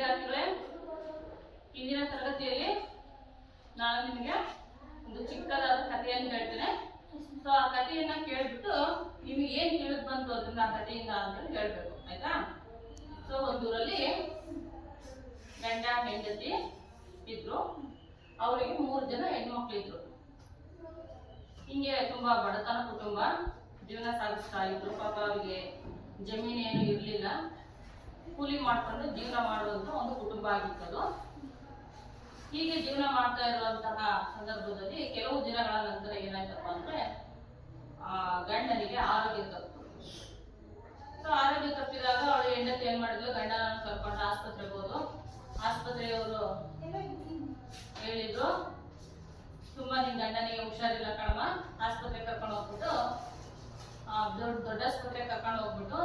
ವಿದ್ಯಾರ್ಥಿಗಳೇ, ಇಂದಿನ ತರಗತಿಯಲ್ಲಿ ನಾನು ನಿಮಗೆ ಒಂದು ಚಿಕ್ಕದಾದ ಕಥೆಯನ್ನು ಹೇಳ್ತೇನೆ. ಸೊ ಆ ಕಥೆಯನ್ನ ಕೇಳ್ಬಿಟ್ಟು ನಿಮಗೆ ಏನ್ ತಿಳಿದು ಬಂತು ಅದನ್ನ ಆ ಕಥೆಯಿಂದ ಅಂತ ಹೇಳ್ಬೇಕು, ಆಯ್ತಾ? ಸೊ ಒಂದೂರಲ್ಲಿ ಗಂಡ ಹೆಂಡತಿ ಇದ್ರು. ಅವರಿಗೆ 3 ಜನ ಹೆಣ್ಮಕ್ಳು ಇದ್ರು. ಹಿಂಗೆ ತುಂಬಾ ಬಡತನ ಕುಟುಂಬ, ಜೀವನ ಸಾಗಿಸ್ತಾ ಇದ್ರು. ಪಾಪ ಅವರಿಗೆ ಜಮೀನೇನು ಇರಲಿಲ್ಲ, ಕೂಲಿ ಮಾಡ್ಕೊಂಡು ಜೀವನ ಮಾಡುವಂತ ಒಂದು ಕುಟುಂಬ ಆಗಿತ್ತು. ಹೀಗೆ ಜೀವನ ಮಾಡ್ತಾ ಇರುವಂತಹ ಸಂದರ್ಭದಲ್ಲಿ ಕೆಲವು ದಿನಗಳ ನಂತರ ಏನಾಯ್ತಪ್ಪ ಅಂದ್ರೆ ಗಂಡನಿಗೆ ಆರೋಗ್ಯ ತಪ್ಪು. ಸೊ ಆರೋಗ್ಯ ತಪ್ಪಿದಾಗ ಅವಳು ಹೆಂಡತಿ ಏನ್ ಮಾಡಿದ್ಲು, ಗಂಡನ ಕರ್ಕೊಂಡು ಆಸ್ಪತ್ರೆಗೆ ಹೋದ್ರು. ಆಸ್ಪತ್ರೆಯವರು ಹೇಳಿದ್ರು, ತುಂಬಾ ನಿನ್ ಗಂಡನಿಗೆ ಹುಷಾರಿಲ್ಲ ಕಣಮ್ಮ, ಆಸ್ಪತ್ರೆಗೆ ಕರ್ಕೊಂಡು ಹೋಗ್ಬಿಟ್ಟು ದೊಡ್ಡ ಆಸ್ಪತ್ರೆಗೆ ಕರ್ಕೊಂಡು ಹೋಗ್ಬಿಟ್ಟು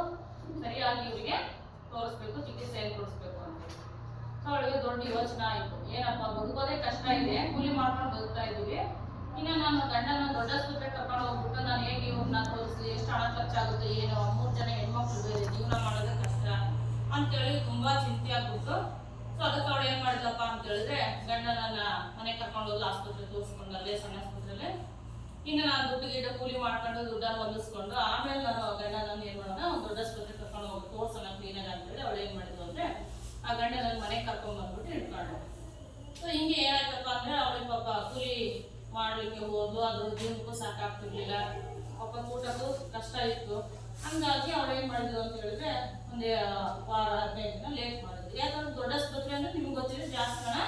ಸರಿಯಾಗಿ ಇವರಿಗೆ ತೋರಿಸ್ಬೇಕು, ಚಿಕಿತ್ಸೆಯನ್ನು ಕೊಡಿಸ್ಬೇಕು ಅಂತ. ಸೊ ಅವಳಿಗೆ ದೊಡ್ಡ ಯೋಚನೆ ಆಯ್ತು, ಏನಪ್ಪ ಬದುಕೋದೇ ಕಷ್ಟ ಇದೆ, ಕೂಲಿ ಮಾಡ್ಕೊಂಡು ಬದುಕ್ತಾ ಇದ್ದೀವಿ, ಇನ್ನು ನಾನು ಗಂಡನ ದೊಡ್ಡ ಆಸ್ಪತ್ರೆಗೆ ಕರ್ಕೊಂಡು ಹೋಗ್ಬಿಟ್ಟು ನಾನು ಹೇಗೆ ಇವ್ರನ್ನ ತೋರಿಸಿ, ಎಷ್ಟು ಹಣ ಖರ್ಚಾಗುತ್ತೆ, ಏನು 3 ಜನ ಹೆಣ್ಮಕ್ಳು ಬೇರೆ, ಜೀವನ ಮಾಡೋದೇ ಕಷ್ಟ ಅಂತೇಳಿ ತುಂಬಾ ಚಿಂತೆ ಆಗ್ಬಿಟ್ಟು. ಸೊ ಅದಕ್ಕೆ ಅವಳು ಏನ್ ಮಾಡಿದಪ್ಪ ಅಂತ ಹೇಳಿದ್ರೆ, ಗಂಡನನ್ನ ಮನೆ ಕರ್ಕೊಂಡು ಹೋಗಿ ಆಸ್ಪತ್ರೆ ತೋರಿಸ್ಕೊಂಡಲ್ಲೇ, ಸಣ್ಣ ಆಸ್ಪತ್ರೆಯಲ್ಲಿ. ಇನ್ನು ನಾನು ದುಡ್ಡು ಗಿಡ್ಡ ಕೂಲಿ ಮಾಡ್ಕೊಂಡು ದುಡ್ಡನ್ನು ಹೊಂದಿಸ್ಕೊಂಡು ಆಮೇಲೆ ನಾನು ಗಂಡನನ್ನು ಏನ್ ಮಾಡೋಣ ದೊಡ್ಡ ಆಸ್ಪತ್ರೆ ಕರ್ಕೊಂಡು ಹೋಗಿ ತೋರ್ಸೋಣ ಕ್ಲೀನಾಗಿ ಅಂತೇಳಿ ಅವಳು ಏನ್ ಮಾಡಿದ್ಲು ಅಂದ್ರೆ ಆ ಗಂಡನ ಮನೆಗೆ ಕರ್ಕೊಂಡ್ ಬಂದ್ಬಿಟ್ಟು ಇಟ್ಕೊಂಡು. ಸೊ ಹಿಂಗೆ ಏನಾಯ್ತಪ್ಪ ಅಂದ್ರೆ ಅವಳಿಗೆ ಪಾಪ ಕೂಲಿ ಮಾಡ್ಲಿಕ್ಕೆ ಹೋದ್ಲು, ಅದ್ರ ಜೀವನಕ್ಕೂ ಸಾಕಾಗ್ತಿರ್ಲಿಲ್ಲ, ಪಾಪ ಊಟಕ್ಕೂ ಕಷ್ಟ ಇತ್ತು. ಹಂಗಾಗಿ ಅವಳು ಏನ್ ಮಾಡಿದ್ಲು ಅಂತ ಹೇಳಿದ್ರೆ ಒಂದೇ ವಾರ 15 ದಿನ ಲೇಟ್ ಮಾಡಿದ್ಲು. ಯಾಕಂದ್ರೆ ದೊಡ್ಡ ಆಸ್ಪತ್ರೆ ಅಂದ್ರೆ ನಿಮ್ಗೆ ಗೊತ್ತಿದ್ರೆ ಜಾಸ್ತಿ ಹಣ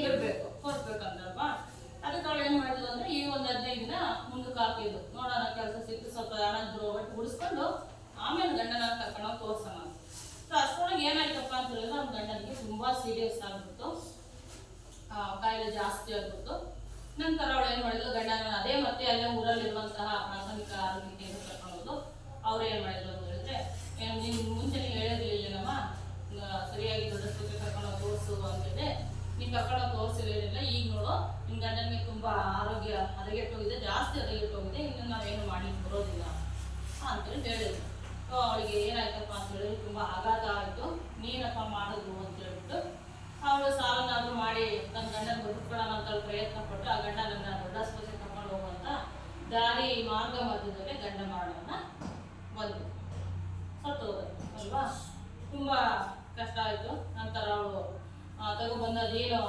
ಇರ್ಬೇಕು, ಕೊಡ್ಬೇಕಂತಲ್ವಾ. ಅದಕ್ಕೆ ಅವಳು ಏನ್ ಮಾಡಿದ್ಲು ಅಂದ್ರೆ ಈ ಒಂದು 15 ದಿನ ಮುಂದಕ್ಕೆ ಹಾಕಿದ್ಲು, ನೋಡೋಣ ಕೆಲಸ ಸಿಕ್ತು, ಸ್ವಲ್ಪ ಹಣ ಒಟ್ಟು ಉಳಿಸ್ಕೊಂಡು ಆಮೇಲೆ ಗಂಡನ ಕರ್ಕೊಂಡು ತೋರ್ಸೋಣ. ಸೊ ಅಷ್ಟರೊಳಗೆ ಏನಾಯ್ತಪ್ಪ ಅಂತ ಹೇಳಿದ್ರೆ ಅವ್ನ ಗಂಡನಿಗೆ ತುಂಬಾ ಸೀರಿಯಸ್ ಆಗ್ಬಿಟ್ಟು, ಕಾಯಿಲೆ ಜಾಸ್ತಿ ಆಗ್ಬಿಟ್ಟು. ನಂತರ ಅವಳು ಏನ್ ಮಾಡಿದ್ಲು, ಗಂಡನ ಅದೇ ಮತ್ತೆ ಅಲ್ಲೇ ಊರಲ್ಲಿರುವಂತಹ ಪ್ರಾಥಮಿಕ ಆರೋಗ್ಯ ಕೇಂದ್ರ ಕರ್ಕೊಂಡು ಅವ್ರು ಏನ್ ಮಾಡಿದ್ರು ಅಂತ ಹೇಳಿದ್ರೆ, ನಿನ್ ಮುಂಚೆ ನೀವು ಹೇಳಿರ್ಲಿಲ್ಲಮ್ಮ ಸರಿಯಾಗಿ ದೊಡ್ಡ ಆಸ್ಪತ್ರೆ ಕರ್ಕೊಂಡು ತೋರಿಸು ಅಂತೇಳಿ, ನೀನ್ ಕರ್ಕೊಂಡು ತೋರಿಸಿರಲಿಲ್ಲ, ಈಗ ನೋಡು ನಿನ್ ಗಂಡನಿಗೆ ತುಂಬಾ ಆರೋಗ್ಯ ಹದಗೆಟ್ಟೋಗಿದೆ, ಜಾಸ್ತಿ ಹದಗೆಟ್ಟೋಗಿದೆ, ಇನ್ನು ನಾವೇನು ಮಾಡ್ಲಿಕ್ಕೆ ಬರೋದಿಲ್ಲ ಅಂತೇಳಿ ಹೇಳಿದ್ರು. ಸೊ ಅವಳಿಗೆ ಏನಾಯ್ತಪ್ಪ ಅಂತ ಹೇಳಿದ್ರೆ ತುಂಬಾ ಆಘಾತ ಆಯ್ತು. ನೀನಪ್ಪ ಮಾಡಿದ್ರು ಅಂತ ಹೇಳ್ಬಿಟ್ಟು ಅವಳು ಸಾಲನಾದ್ರೂ ಮಾಡಿ ತನ್ನ ಗಂಡನ ಬದುಕೊಳ್ಳೋಣ ಅಂತ ಪ್ರಯತ್ನ ಪಟ್ಟು ಆ ಗಂಡನನ್ನ ದೊಡ್ಡ ಆಸ್ಪತ್ರೆಗೆ ಕರ್ಕೊಂಡು ಹೋಗುವಂತ ದಾರಿ ಮಾರ್ಗ ಮಧ್ಯದಲ್ಲೇ ಗಂಡ ಮಾಡೋಣ ಬಂದು ಸತ್ತೋದ ಅಲ್ವಾ. ತುಂಬಾ ಕಷ್ಟ ಆಯ್ತು. ನಂತರ ಅವಳು ತಗೊಬಂದೇನು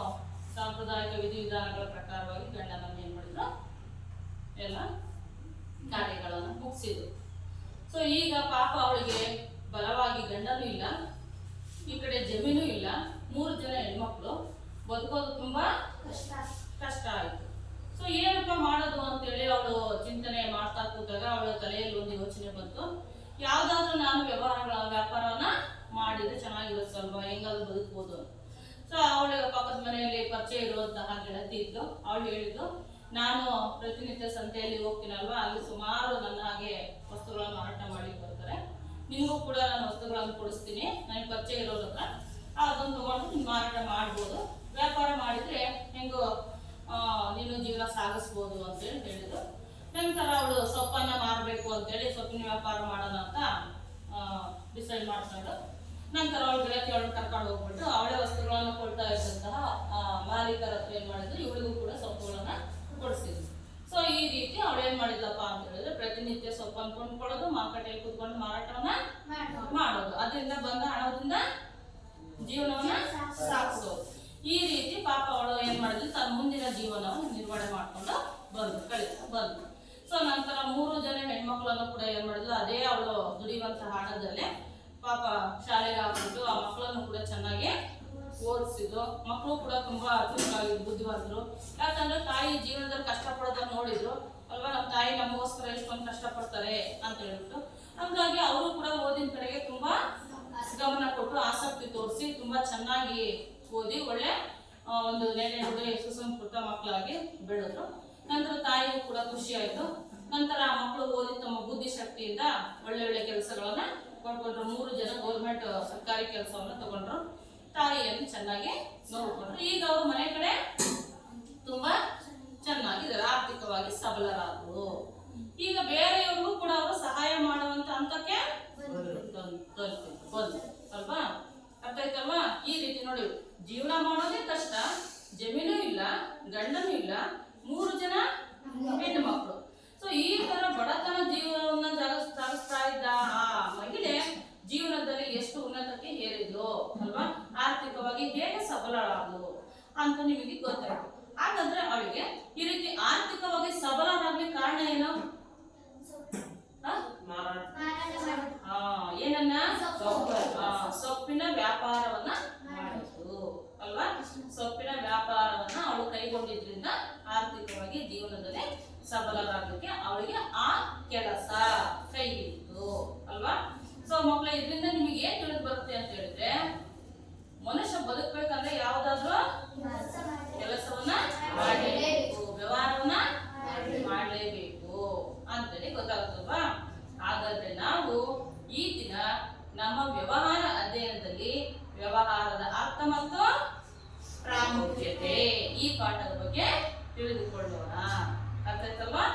ಸಾಂಪ್ರದಾಯಿಕ ವಿಧಿವಿಧಾನಗಳ ಪ್ರಕಾರವಾಗಿ ಗಂಡನನ್ನು ಏನ್ ಮಾಡಿದ್ರು, ಎಲ್ಲ ಕಾರ್ಯಗಳನ್ನು ಮುಗಿಸಿದ್ರು. ಸೊ ಈಗ ಪಾಪ ಅವಳಿಗೆ ಬಲವಾಗಿ ಗಂಡನೂ ಇಲ್ಲ, ಈ ಕಡೆ ಜಮೀನು ಇಲ್ಲ, 3 ಜನ ಹೆಣ್ಮಕ್ಳು, ಬದುಕೋದು ತುಂಬಾ ಕಷ್ಟ ಆಯ್ತು. ಸೊ ಏನಪ್ಪ ಮಾಡೋದು ಅಂತೇಳಿ ಅವಳು ಚಿಂತನೆ ಮಾಡ್ತಾ ಕೂತಾಗ ಅವಳ ತಲೆಯಲ್ಲಿ ಒಂದು ಯೋಚನೆ ಬಂತು, ಯಾವ್ದಾದ್ರು ನಾನು ವ್ಯಾಪಾರವನ್ನ ಮಾಡಿದ್ರೆ ಚೆನ್ನಾಗಿರುತ್ತಲ್ವಾ, ಹೆಂಗಾದ್ರೂ ಬದುಕ್ಬೋದು. ಸೊ ಅವಳ ಪಕ್ಕದ ಮನೆಯಲ್ಲಿ ಪರಿಚಯ ಇರುವಂತಹ ಗೆಳತಿ ಇದ್ದು, ಅವಳು ಹೇಳಿದ್ದು, ನಾನು ಪ್ರತಿನಿತ್ಯ ಸಂತೆಯಲ್ಲಿ ಹೋಗ್ತೀನಲ್ವಾ, ಅಲ್ಲಿ ಸುಮಾರು ನನ್ನ ಹಾಗೆ ವಸ್ತುಗಳನ್ನು ಮಾರಾಟ ಮಾಡಿ ಬರ್ತಾರೆ, ನಿಮಗೂ ಕೂಡ ನಾನು ವಸ್ತುಗಳನ್ನು ಕೊಡಿಸ್ತೀನಿ, ನನಗೆ ಪರಿಚಯ ಇರೋರ ಹತ್ರ ಅದನ್ನು ತಗೊಂಡು ನೀನು ಮಾರಾಟ ಮಾಡ್ಬೋದು, ವ್ಯಾಪಾರ ಮಾಡಿದ್ರೆ ಹೆಂಗೋ ನೀನು ಜೀವನ ಸಾಗಿಸ್ಬೋದು ಅಂತೇಳಿ ಹೇಳಿದ್ರು. ನಂತರ ಅವಳು ಸೊಪ್ಪನ್ನ ಮಾರಬೇಕು ಅಂತೇಳಿ ಸೊಪ್ಪಿನ ವ್ಯಾಪಾರ ಮಾಡೋಣ ಅಂತ ಡಿಸೈಡ್ ಮಾಡ್ಕೊಂಡು ನಂತರ ಅವಳು ಗೆಳತಿ ಅವಳನ್ನ ಕರ್ಕೊಂಡು ಹೋಗ್ಬಿಟ್ಟು ಅವಳೇ ವಸ್ತುಗಳನ್ನು ಕೊಡ್ತಾ ಇದ್ದಂತಹ ಮಾಲೀಕರ ಹತ್ರ ಏನ್ ಮಾಡಿದ್ರು, ಇವಳಿಗೂ ಕೂಡ ಸೊಪ್ಪುಗಳನ್ನ ಕೊಡಿಸಿದ್ರು. ಸೊ ಈ ರೀತಿ ಅವಳು ಏನ್ ಮಾಡಿದ್ಲಪ್ಪ ಅಂತ ಹೇಳಿದ್ರೆ ಪ್ರತಿನಿತ್ಯ ಸೊಪ್ಪನ್ನು ಕೊಂಡ್ಕೊಳ್ಳೋದು, ಮಾರುಕಟ್ಟೆಯಲ್ಲಿ ಕೂತ್ಕೊಂಡು ಮಾರಾಟವನ್ನ ಮಾಡೋದು, ಅದರಿಂದ ಬಂದ ಹಣದಿಂದ ಜೀವನವನ್ನ ಸಾಗಿಸೋದು. ಈ ರೀತಿ ಪಾಪ ಅವಳು ಏನ್ ಮಾಡಿದ್ಲು, ತನ್ನ ಮುಂದಿನ ಜೀವನವನ್ನು ನಿರ್ವಹಣೆ ಮಾಡ್ಕೊಂಡು ಕಳೀತಾ ಬಂದ್ಲು. ಸೊ ನಂತರ 3 ಜನ ಹೆಣ್ಮಕ್ಳನ್ನು ಕೂಡ ಏನ್ ಮಾಡಿದ್ಲು, ಅದೇ ಅವಳು ದುಡಿಯುವಂತಹ ಹಣದಲ್ಲೇ ಪಾಪ ಶಾಲೆಗೆ ಹಾಕ್ಬಿಟ್ಟು ಆ ಮಕ್ಕಳನ್ನು ಕೂಡ ಚೆನ್ನಾಗಿ ಓದಿಸಿದ್ರು. ಮಕ್ಕಳು ಕೂಡ ತುಂಬಾ ಚುರುಕಾಗಿದ್ರು, ಬುದ್ಧಿವಂತರು. ಯಾಕಂದ್ರೆ ತಾಯಿ ಜೀವನದಲ್ಲಿ ಕಷ್ಟಪಡೋದನ್ನ ನೋಡಿದ್ರು ಅಲ್ವಾ, ನಮ್ಮ ತಾಯಿ ನಮಗೋಸ್ಕರ ಎಷ್ಟೊಂದು ಕಷ್ಟಪಡ್ತಾರೆ ಅಂತ ಹೇಳ್ಬಿಟ್ಟು. ಹಂಗಾಗಿ ಅವರು ಕೂಡ ಓದಿನ ಕಡೆಗೆ ತುಂಬಾ ಗಮನ ಕೊಟ್ಟು ಆಸಕ್ತಿ ತೋರಿಸಿ ತುಂಬಾ ಚೆನ್ನಾಗಿ ಓದಿ ಒಳ್ಳೆ ಒಂದು ನೆಲೆ ಸುಸಂಸ್ಕೃತ ಮಕ್ಕಳಾಗಿ ಬೆಳೆದ್ರು. ನಂತರ ತಾಯಿಗೂ ಕೂಡ ಖುಷಿ ಆಯ್ತು. ನಂತರ ಆ ಮಕ್ಕಳು ಓದಿ ತಮ್ಮ ಬುದ್ಧಿಶಕ್ತಿಯಿಂದ ಒಳ್ಳೆ ಕೆಲಸಗಳನ್ನ ಕೊಂಡ್ಕೊಂಡ್ರು. 3 ಜನ ಗೌರ್ಮೆಂಟ್ ಸರ್ಕಾರಿ ಕೆಲಸವನ್ನ ತಗೊಂಡ್ರು, ತಾಯಿಯನ್ನು ಚೆನ್ನಾಗಿ ನೋಡ್ಕೊಂಡ್ರು. ಈಗ ಅವ್ರ ಮನೆ ಕಡೆ ತುಂಬಾ ಚೆನ್ನಾಗಿದ್ದಾರೆ, ಆರ್ಥಿಕವಾಗಿ ಸಬಲರಾದ್ರು. ಈಗ ಬೇರೆಯವ್ರಿಗೂ ಕೂಡ ಅವರು ಸಹಾಯ ಮಾಡುವಂತ ಹಂತಕ್ಕೆ ಬಂದ್ರು ಅಲ್ವಾ. ಅರ್ಥ ಆಯ್ತಲ್ವಾ? ಈ ರೀತಿ ನೋಡಿ, ಜೀವನ ಮಾಡೋದೇ ಕಷ್ಟ, ಜಮೀನು ಇಲ್ಲ, ಗಂಡನೂ ಇಲ್ಲ, 3 ಜನ ಹೆಣ್ಣು ಮಕ್ಕಳು. ಸೊ ಈ ತರ ಬಡತನ ಜೀವನವನ್ನ ಸಾಗಿಸ್ತಾ ಇದ್ದ ಆ ಮಹಿಳೆ ಜೀವನದಲ್ಲಿ ಎಷ್ಟು ಉನ್ನತಕ್ಕೆ ಏರಿದ್ಲು ಅಲ್ವಾ? ಆರ್ಥಿಕವಾಗಿ ಹೇಗೆ ಸಬಲರಾದ್ಲು ಅಂತ ನಿಮಗೆ ಗೊತ್ತಾಯ್ತು. ಹಾಗಾದ್ರೆ ಅವಳಿಗೆ ಈ ರೀತಿ ಆರ್ಥಿಕವಾಗಿ ಸಬಲರಾಗ್ಲಿಕ್ಕೆ ಕಾರಣ ಏನು? ಏನನ್ನ? ಸೊಪ್ಪಿನ ವ್ಯಾಪಾರವನ್ನ ಮಾಡಿದ್ರು ಅಲ್ವಾ? ಸೊಪ್ಪಿನ ವ್ಯಾಪಾರವನ್ನ ಅವಳು ಕೈಗೊಂಡಿದ್ರಿಂದ ಆರ್ಥಿಕವಾಗಿ ಜೀವನದಲ್ಲಿ ಸಬಲರಾಗಲಿಕ್ಕೆ ಅವಳಿಗೆ ಆ ಕೆಲಸ ಕೈ ಹಿಡಿತು ಅಲ್ವಾ? ಸೊ ಮಕ್ಕಳ, ಇದರಿಂದ ನಿಮಗೆ ಏನ್ ತಿಳಿದು ಬರುತ್ತೆ ಅಂತ ಹೇಳಿದ್ರೆ, ಮನುಷ್ಯ ಬದುಕಬೇಕಂದ್ರೆ ಯಾವ್ದಾದ್ರು ಕೆಲಸವನ್ನ ಮಾಡಲೇಬೇಕು, ವ್ಯವಹಾರವನ್ನ ಮಾಡಲೇಬೇಕು ಅಂತೇಳಿ ಗೊತ್ತಾಗುತ್ತಲ್ವಾ? ಹಾಗಾದ್ರೆ ನಾವು ಈ ದಿನ ನಮ್ಮ ವ್ಯವಹಾರ ಅಧ್ಯಯನದಲ್ಲಿ ವ್ಯವಹಾರದ ಅರ್ಥ ಮತ್ತು ಪ್ರಾಮುಖ್ಯತೆ ಈ ಪಾಠದ ಬಗ್ಗೆ ತಿಳಿದುಕೊಳ್ಳೋಣ. ಅರ್ಥ ಆಯ್ತಲ್ವಾ?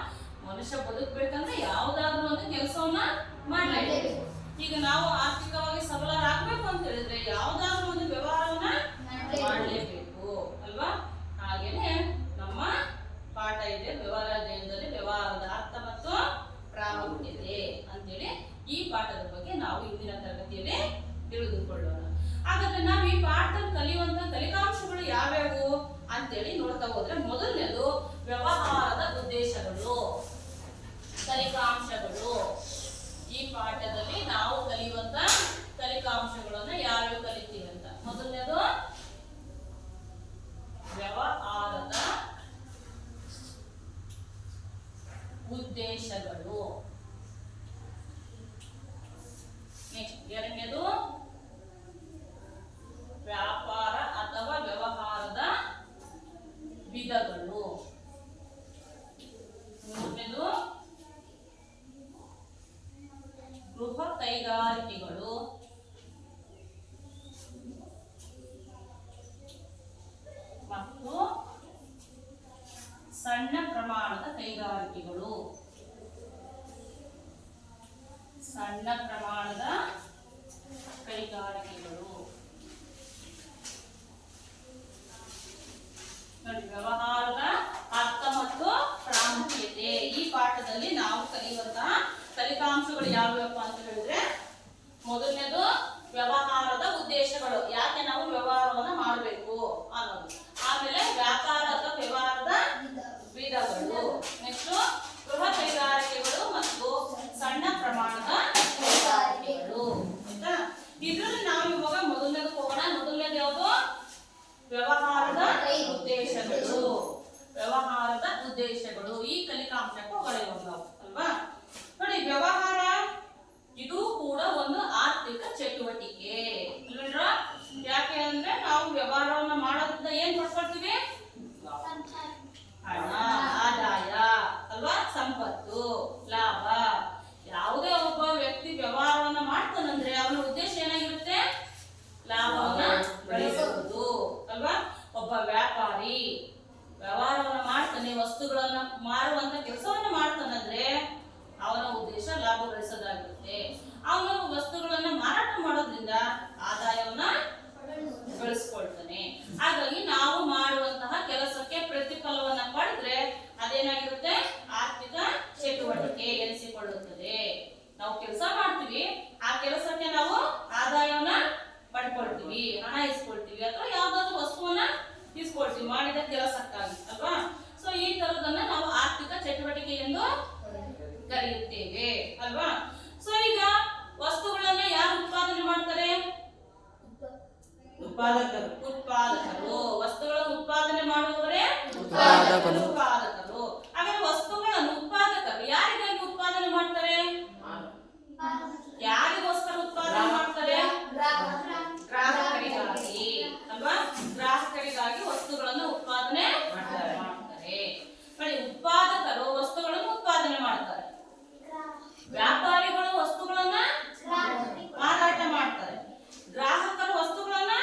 ಮನುಷ್ಯ ಬದುಕಬೇಕಂದ್ರೆ ಯಾವ್ದಾದ್ರು ಒಂದು ಕೆಲಸವನ್ನ ಮಾಡಲೇಬೇಕು. ಈಗ ನಾವು ಆರ್ಥಿಕವಾಗಿ ಸಬಲರಾಗಬೇಕು ಅಂತ ಹೇಳಿದ್ರೆ ಯಾವ್ದಾದ್ರು ಒಂದು ವ್ಯವಹಾರವನ್ನ ಮಾಡಲೇಬೇಕು ಅಲ್ವಾ? ಹಾಗೇನೆ ನಮ್ಮ ಪಾಠ ಇದೆ ವ್ಯವಹಾರ ಅಧ್ಯಯನದಲ್ಲಿ ವ್ಯವಹಾರದ ಅರ್ಥ ಮತ್ತು ಪ್ರಾಮುಖ್ಯತೆ ಅಂತೇಳಿ. ಈ ಪಾಠದ ಬಗ್ಗೆ ನಾವು ಇಂದಿನ ತರಗತಿಯಲ್ಲಿ ತಿಳಿದುಕೊಳ್ಳೋಣ. ಹಾಗಾದ್ರೆ ನಾವು ಈ ಪಾಠದಲ್ಲಿ ಕಲಿಯುವಂತ ಕಲಿಕಾಂಶಗಳು ಯಾವ್ಯಾವು ಅಂತೇಳಿ ನೋಡ್ತಾ ಹೋದ್ರೆ, ಮೊದಲನೇದು ವ್ಯವಹಾರದ ಉದ್ದೇಶಗಳು, ಕಲಿಕಾಂಶಗಳು. ಈ ಪಾಠದಲ್ಲಿ ನಾವು ಕಲಿಯುವಂತ ಕಲಿಕಾಂಶಗಳನ್ನ ಯಾವ್ಯಾವ ಕಲಿತೀವಿ ಅಂತ. ಮೊದಲನೇದು ವ್ಯವಹಾರದ ಉದ್ದೇಶಗಳು. ನೆಕ್ಸ್ಟ್ ಎರಡನೇದು ವ್ಯಾಪಾರ ಅಥವಾ ವ್ಯವಹಾರದ ವಿಧಗಳು. ಮೂರನೇದು ಗೃಹ ಕೈಗಾರಿಕೆಗಳು. ಮತ್ತು ಸಣ್ಣ ಪ್ರಮಾಣದ ಕೈಗಾರಿಕೆಗಳು. ಸಣ್ಣ ಪ್ರಮಾಣದ ಕೈಗಾರಿಕೆಗಳು ನೋಡಿ, ವ್ಯವಹಾರದ ಅರ್ಥ ಮತ್ತು ಪ್ರಾಮುಖ್ಯತೆ. ಈ ಪಾಠದಲ್ಲಿ ನಾವು ಕಲಿಯುವಂತಹ ಕಲಿಕಾಂಶಗಳು ಯಾವ್ಯಾವಪ್ಪ ಅಂತ ಹೇಳಿದ್ರೆ, ಮೊದಲನೇದು ವ್ಯವಹಾರದ ಉದ್ದೇಶಗಳು, ಯಾಕೆ ನಾವು ವ್ಯವಹಾರವನ್ನ ಮಾಡಬೇಕು ಅನ್ನೋದು. ಆಮೇಲೆ ವ್ಯಾಪಾರ ಅಥವಾ ವ್ಯವಹಾರದ ವಿಧಗಳು. ನೆಕ್ಸ್ಟ್ ಗೃಹ ಕೈಗಾರಿಕೆಗಳು ಮತ್ತು ಸಣ್ಣ ಪ್ರಮಾಣದ ಕೈಗಾರಿಕೆಗಳು. ಆಯ್ತಾ? ಇದರಲ್ಲಿ ನಾವು ಇವಾಗ ಮೊದಲನೇದು ಹೋಗೋಣ. ಮೊದಲನೇದು ಯಾವುದು? ವ್ಯವಹಾರದ ಉದ್ದೇಶಗಳು. ವ್ಯವಹಾರದ ಉದ್ದೇಶಗಳು ಈ ಕಲಿಕಾಂಶಕ್ಕೆ ಹೋಗೋಣ ನಾವು ಅಲ್ವಾ? ನೋಡಿ, ವ್ಯವಹಾರ ಇದು ಕೂಡ ಒಂದು ಆರ್ಥಿಕ ಚಟುವಟಿಕೆ ಅಲ್ವೇನ್ರ? ಯಾಕೆ ಅಂದ್ರೆ ನಾವು ವ್ಯವಹಾರವನ್ನ ಮಾಡೋದ್ರಿಂದ ಏನ್ ಪಡ್ಕೊಳ್ತೀವಿ? ಹಣ, ಆದಾಯ ಅಲ್ವಾ? ಸಂಪತ್ತು, ಲಾಭ. ಯಾವುದೇ ಒಬ್ಬ ವ್ಯಕ್ತಿ ವ್ಯವಹಾರವನ್ನ ಮಾಡ್ತಾನಂದ್ರೆ ಅವನ ಉದ್ದೇಶ ಏನಾಗಿರುತ್ತೆ? ಲಾಭವನ್ನ ಗಳಿಸುವುದು ಅಲ್ವಾ? ಒಬ್ಬ ವ್ಯಾಪಾರಿ ವ್ಯವಹಾರವನ್ನ ಮಾಡ್ತಾನೆ, ವಸ್ತುಗಳನ್ನ ಮಾರುವಂತ ಕೆಲಸವನ್ನ ಮಾಡ್ತಾನಂದ್ರೆ ಅವನ ಉದ್ದೇಶ ಲಾಭ ಗಳಿಸೋದಾಗಿರುತ್ತೆ. ಅವನು ವಸ್ತುಗಳನ್ನ ಮಾರಾಟ ಮಾಡೋದ್ರಿಂದ ಆದಾಯವನ್ನ ಗಳಿಸ್ಕೊಳ್ತಾನೆ. ಹಾಗಾಗಿ ನಾವು ಮಾಡುವಂತಹ ಕೆಲಸಕ್ಕೆ ಪ್ರತಿಫಲವನ್ನ ಪಡೆದ್ರೆ ಅದೇನಾಗಿರುತ್ತೆ? ಆರ್ಥಿಕ ಚಟುವಟಿಕೆ ಎನಿಸಿಕೊಳ್ಳುತ್ತದೆ. ನಾವು ಕೆಲಸ ಮಾಡ್ತೀವಿ, ಆ ಕೆಲಸಕ್ಕೆ ನಾವು ಆದಾಯವನ್ನ ಪಡ್ಕೊಳ್ತೀವಿ, ಹಣ ಇಸ್ಕೊಳ್ತೀವಿ, ಅಥವಾ ಯಾವ್ದಾದ್ರು ವಸ್ತುವನ್ನ ಇಸ್ಕೊಳ್ತೀವಿ ಮಾಡಿದ ಕೆಲಸಕ್ಕಾಗಿ ಅಲ್ವಾ? ಸೊ ಈ ತರದನ್ನ ನಾವು ಆರ್ಥಿಕ ಚಟುವಟಿಕೆ ಎಂದು ಕರೆಯುತ್ತೇವೆ ಅಲ್ವಾ? ಸೊ ಈಗ ವಸ್ತುಗಳನ್ನ ಯಾರು ಉತ್ಪಾದನೆ ಮಾಡ್ತಾರೆ? ಉತ್ಪಾದಕರು. ವಸ್ತುಗಳನ್ನು ಉತ್ಪಾದನೆ ಮಾಡುವವರೇ ಉತ್ಪಾದಕರು. ಹಾಗಾದ್ರೆ ವಸ್ತುಗಳನ್ನು ಉತ್ಪಾದಕರು ಯಾರಿಗಾಗಿ ಉತ್ಪಾದನೆ ಮಾಡ್ತಾರೆ? ಯಾರಿಗೋಸ್ಕರ ಉತ್ಪಾದನೆ ಮಾಡ್ತಾರೆ? ಗ್ರಾಹಕರಿಗಾಗಿ ಅಲ್ವಾ? ಗ್ರಾಹಕರಿಗಾಗಿ ವಸ್ತುಗಳನ್ನು ಉತ್ಪಾದನೆ ಮಾಡ್ತಾರೆ. ನೋಡಿ, ಉತ್ಪಾದಕರು ವಸ್ತುಗಳನ್ನು ಉತ್ಪಾದನೆ ಮಾಡ್ತಾರೆ, ವ್ಯಾಪಾರಿಗಳು ವಸ್ತುಗಳನ್ನ ಮಾರಾಟ ಮಾಡ್ತಾರೆ, ಗ್ರಾಹಕರು ವಸ್ತುಗಳನ್ನ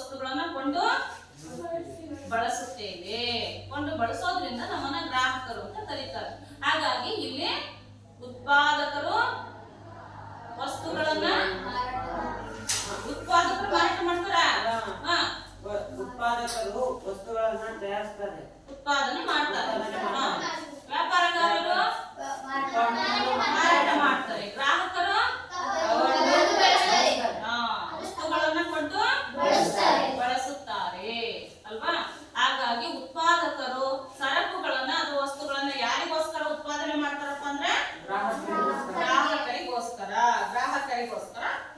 ವಸ್ತುಗಳನ್ನ ಕೊಂಡು ಬಳಸುತ್ತೇವೆ. ಕೊಂಡು ಬಳಸೋದ್ರಿಂದ ನಮ್ಮನ್ನ ಗ್ರಾಹಕರು ಅಂತ ಕರೀತಾರೆ. ಹಾಗಾಗಿ ಇಲ್ಲಿ ಉತ್ಪಾದಕರು ವಸ್ತುಗಳನ್ನ ಮಾರಾಟ ಮಾಡ್ತಾರ. ಉತ್ಪಾದಕರು ವಸ್ತುಗಳನ್ನ ತಯಾರಿಸ್ತಾರೆ, ಉತ್ಪಾದನೆ ಮಾಡ್ತಾರೆ. ವ್ಯಾಪಾರಗಾರರು ಮಾರಾಟ ಮಾಡ್ತಾರೆ. ಗ್ರಾಹಕರು ವಸ್ತುಗಳನ್ನ ಕೊಂಡು ಬಳಸುತ್ತಾರೆ ಅಲ್ವಾ. ಹಾಗಾಗಿ ಉತ್ಪಾದಕರು ಸರಕುಗಳನ್ನ ಅಥವಾ ವಸ್ತುಗಳನ್ನ ಯಾರಿಗೋಸ್ಕರ ಉತ್ಪಾದನೆ ಮಾಡ್ತಾರಪ್ಪ ಅಂದ್ರೆ ಗ್ರಾಹಕರಿಗೋಸ್ಕರ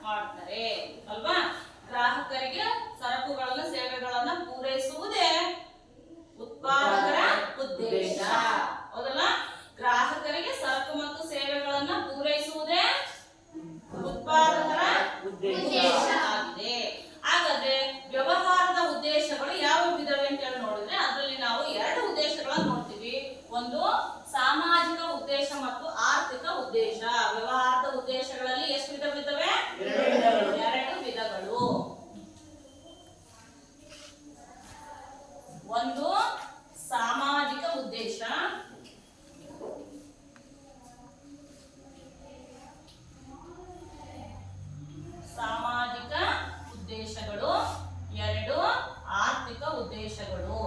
ಮಾಡ್ತಾರೆ ಅಲ್ವಾ. ಗ್ರಾಹಕರಿಗೆ ಸರಕುಗಳನ್ನ ಸೇವೆಗಳನ್ನ ಪೂರೈಸುವುದೇ ಉತ್ಪಾದಕರ ಉದ್ದೇಶ, ಹೌದಲ್ಲ. ಗ್ರಾಹಕರಿಗೆ ಸರಕು ಮತ್ತು ಸೇವೆಗಳನ್ನ ಪೂರೈಸುವುದೇ ಉತ್ಪಾದಕರ ಉದ್ದೇಶ ಆಗಿದೆ. ಹಾಗಾದ್ರೆ ವ್ಯವಹಾರದ ಉದ್ದೇಶಗಳು ಯಾವ ವಿಧವೆ ಅಂತ ಹೇಳಿ ನೋಡಿದ್ರೆ ಅದರಲ್ಲಿ ನಾವು ಎರಡು ಉದ್ದೇಶಗಳನ್ನು ನೋಡ್ತೀವಿ. ಒಂದು ಸಾಮಾಜಿಕ ಉದ್ದೇಶ ಮತ್ತು ಆರ್ಥಿಕ ಉದ್ದೇಶ. ವ್ಯವಹಾರದ ಉದ್ದೇಶಗಳಲ್ಲಿ ಎಷ್ಟು ವಿಧವಿದ್ದಾವೆ? ಎರಡು ವಿಧಗಳು. ಒಂದು ಸಾಮಾಜಿಕ ಉದ್ದೇಶ, ಸಾಮಾಜಿಕ ಉದ್ದೇಶಗಳು. ಎರಡು ಆರ್ಥಿಕ ಉದ್ದೇಶಗಳು.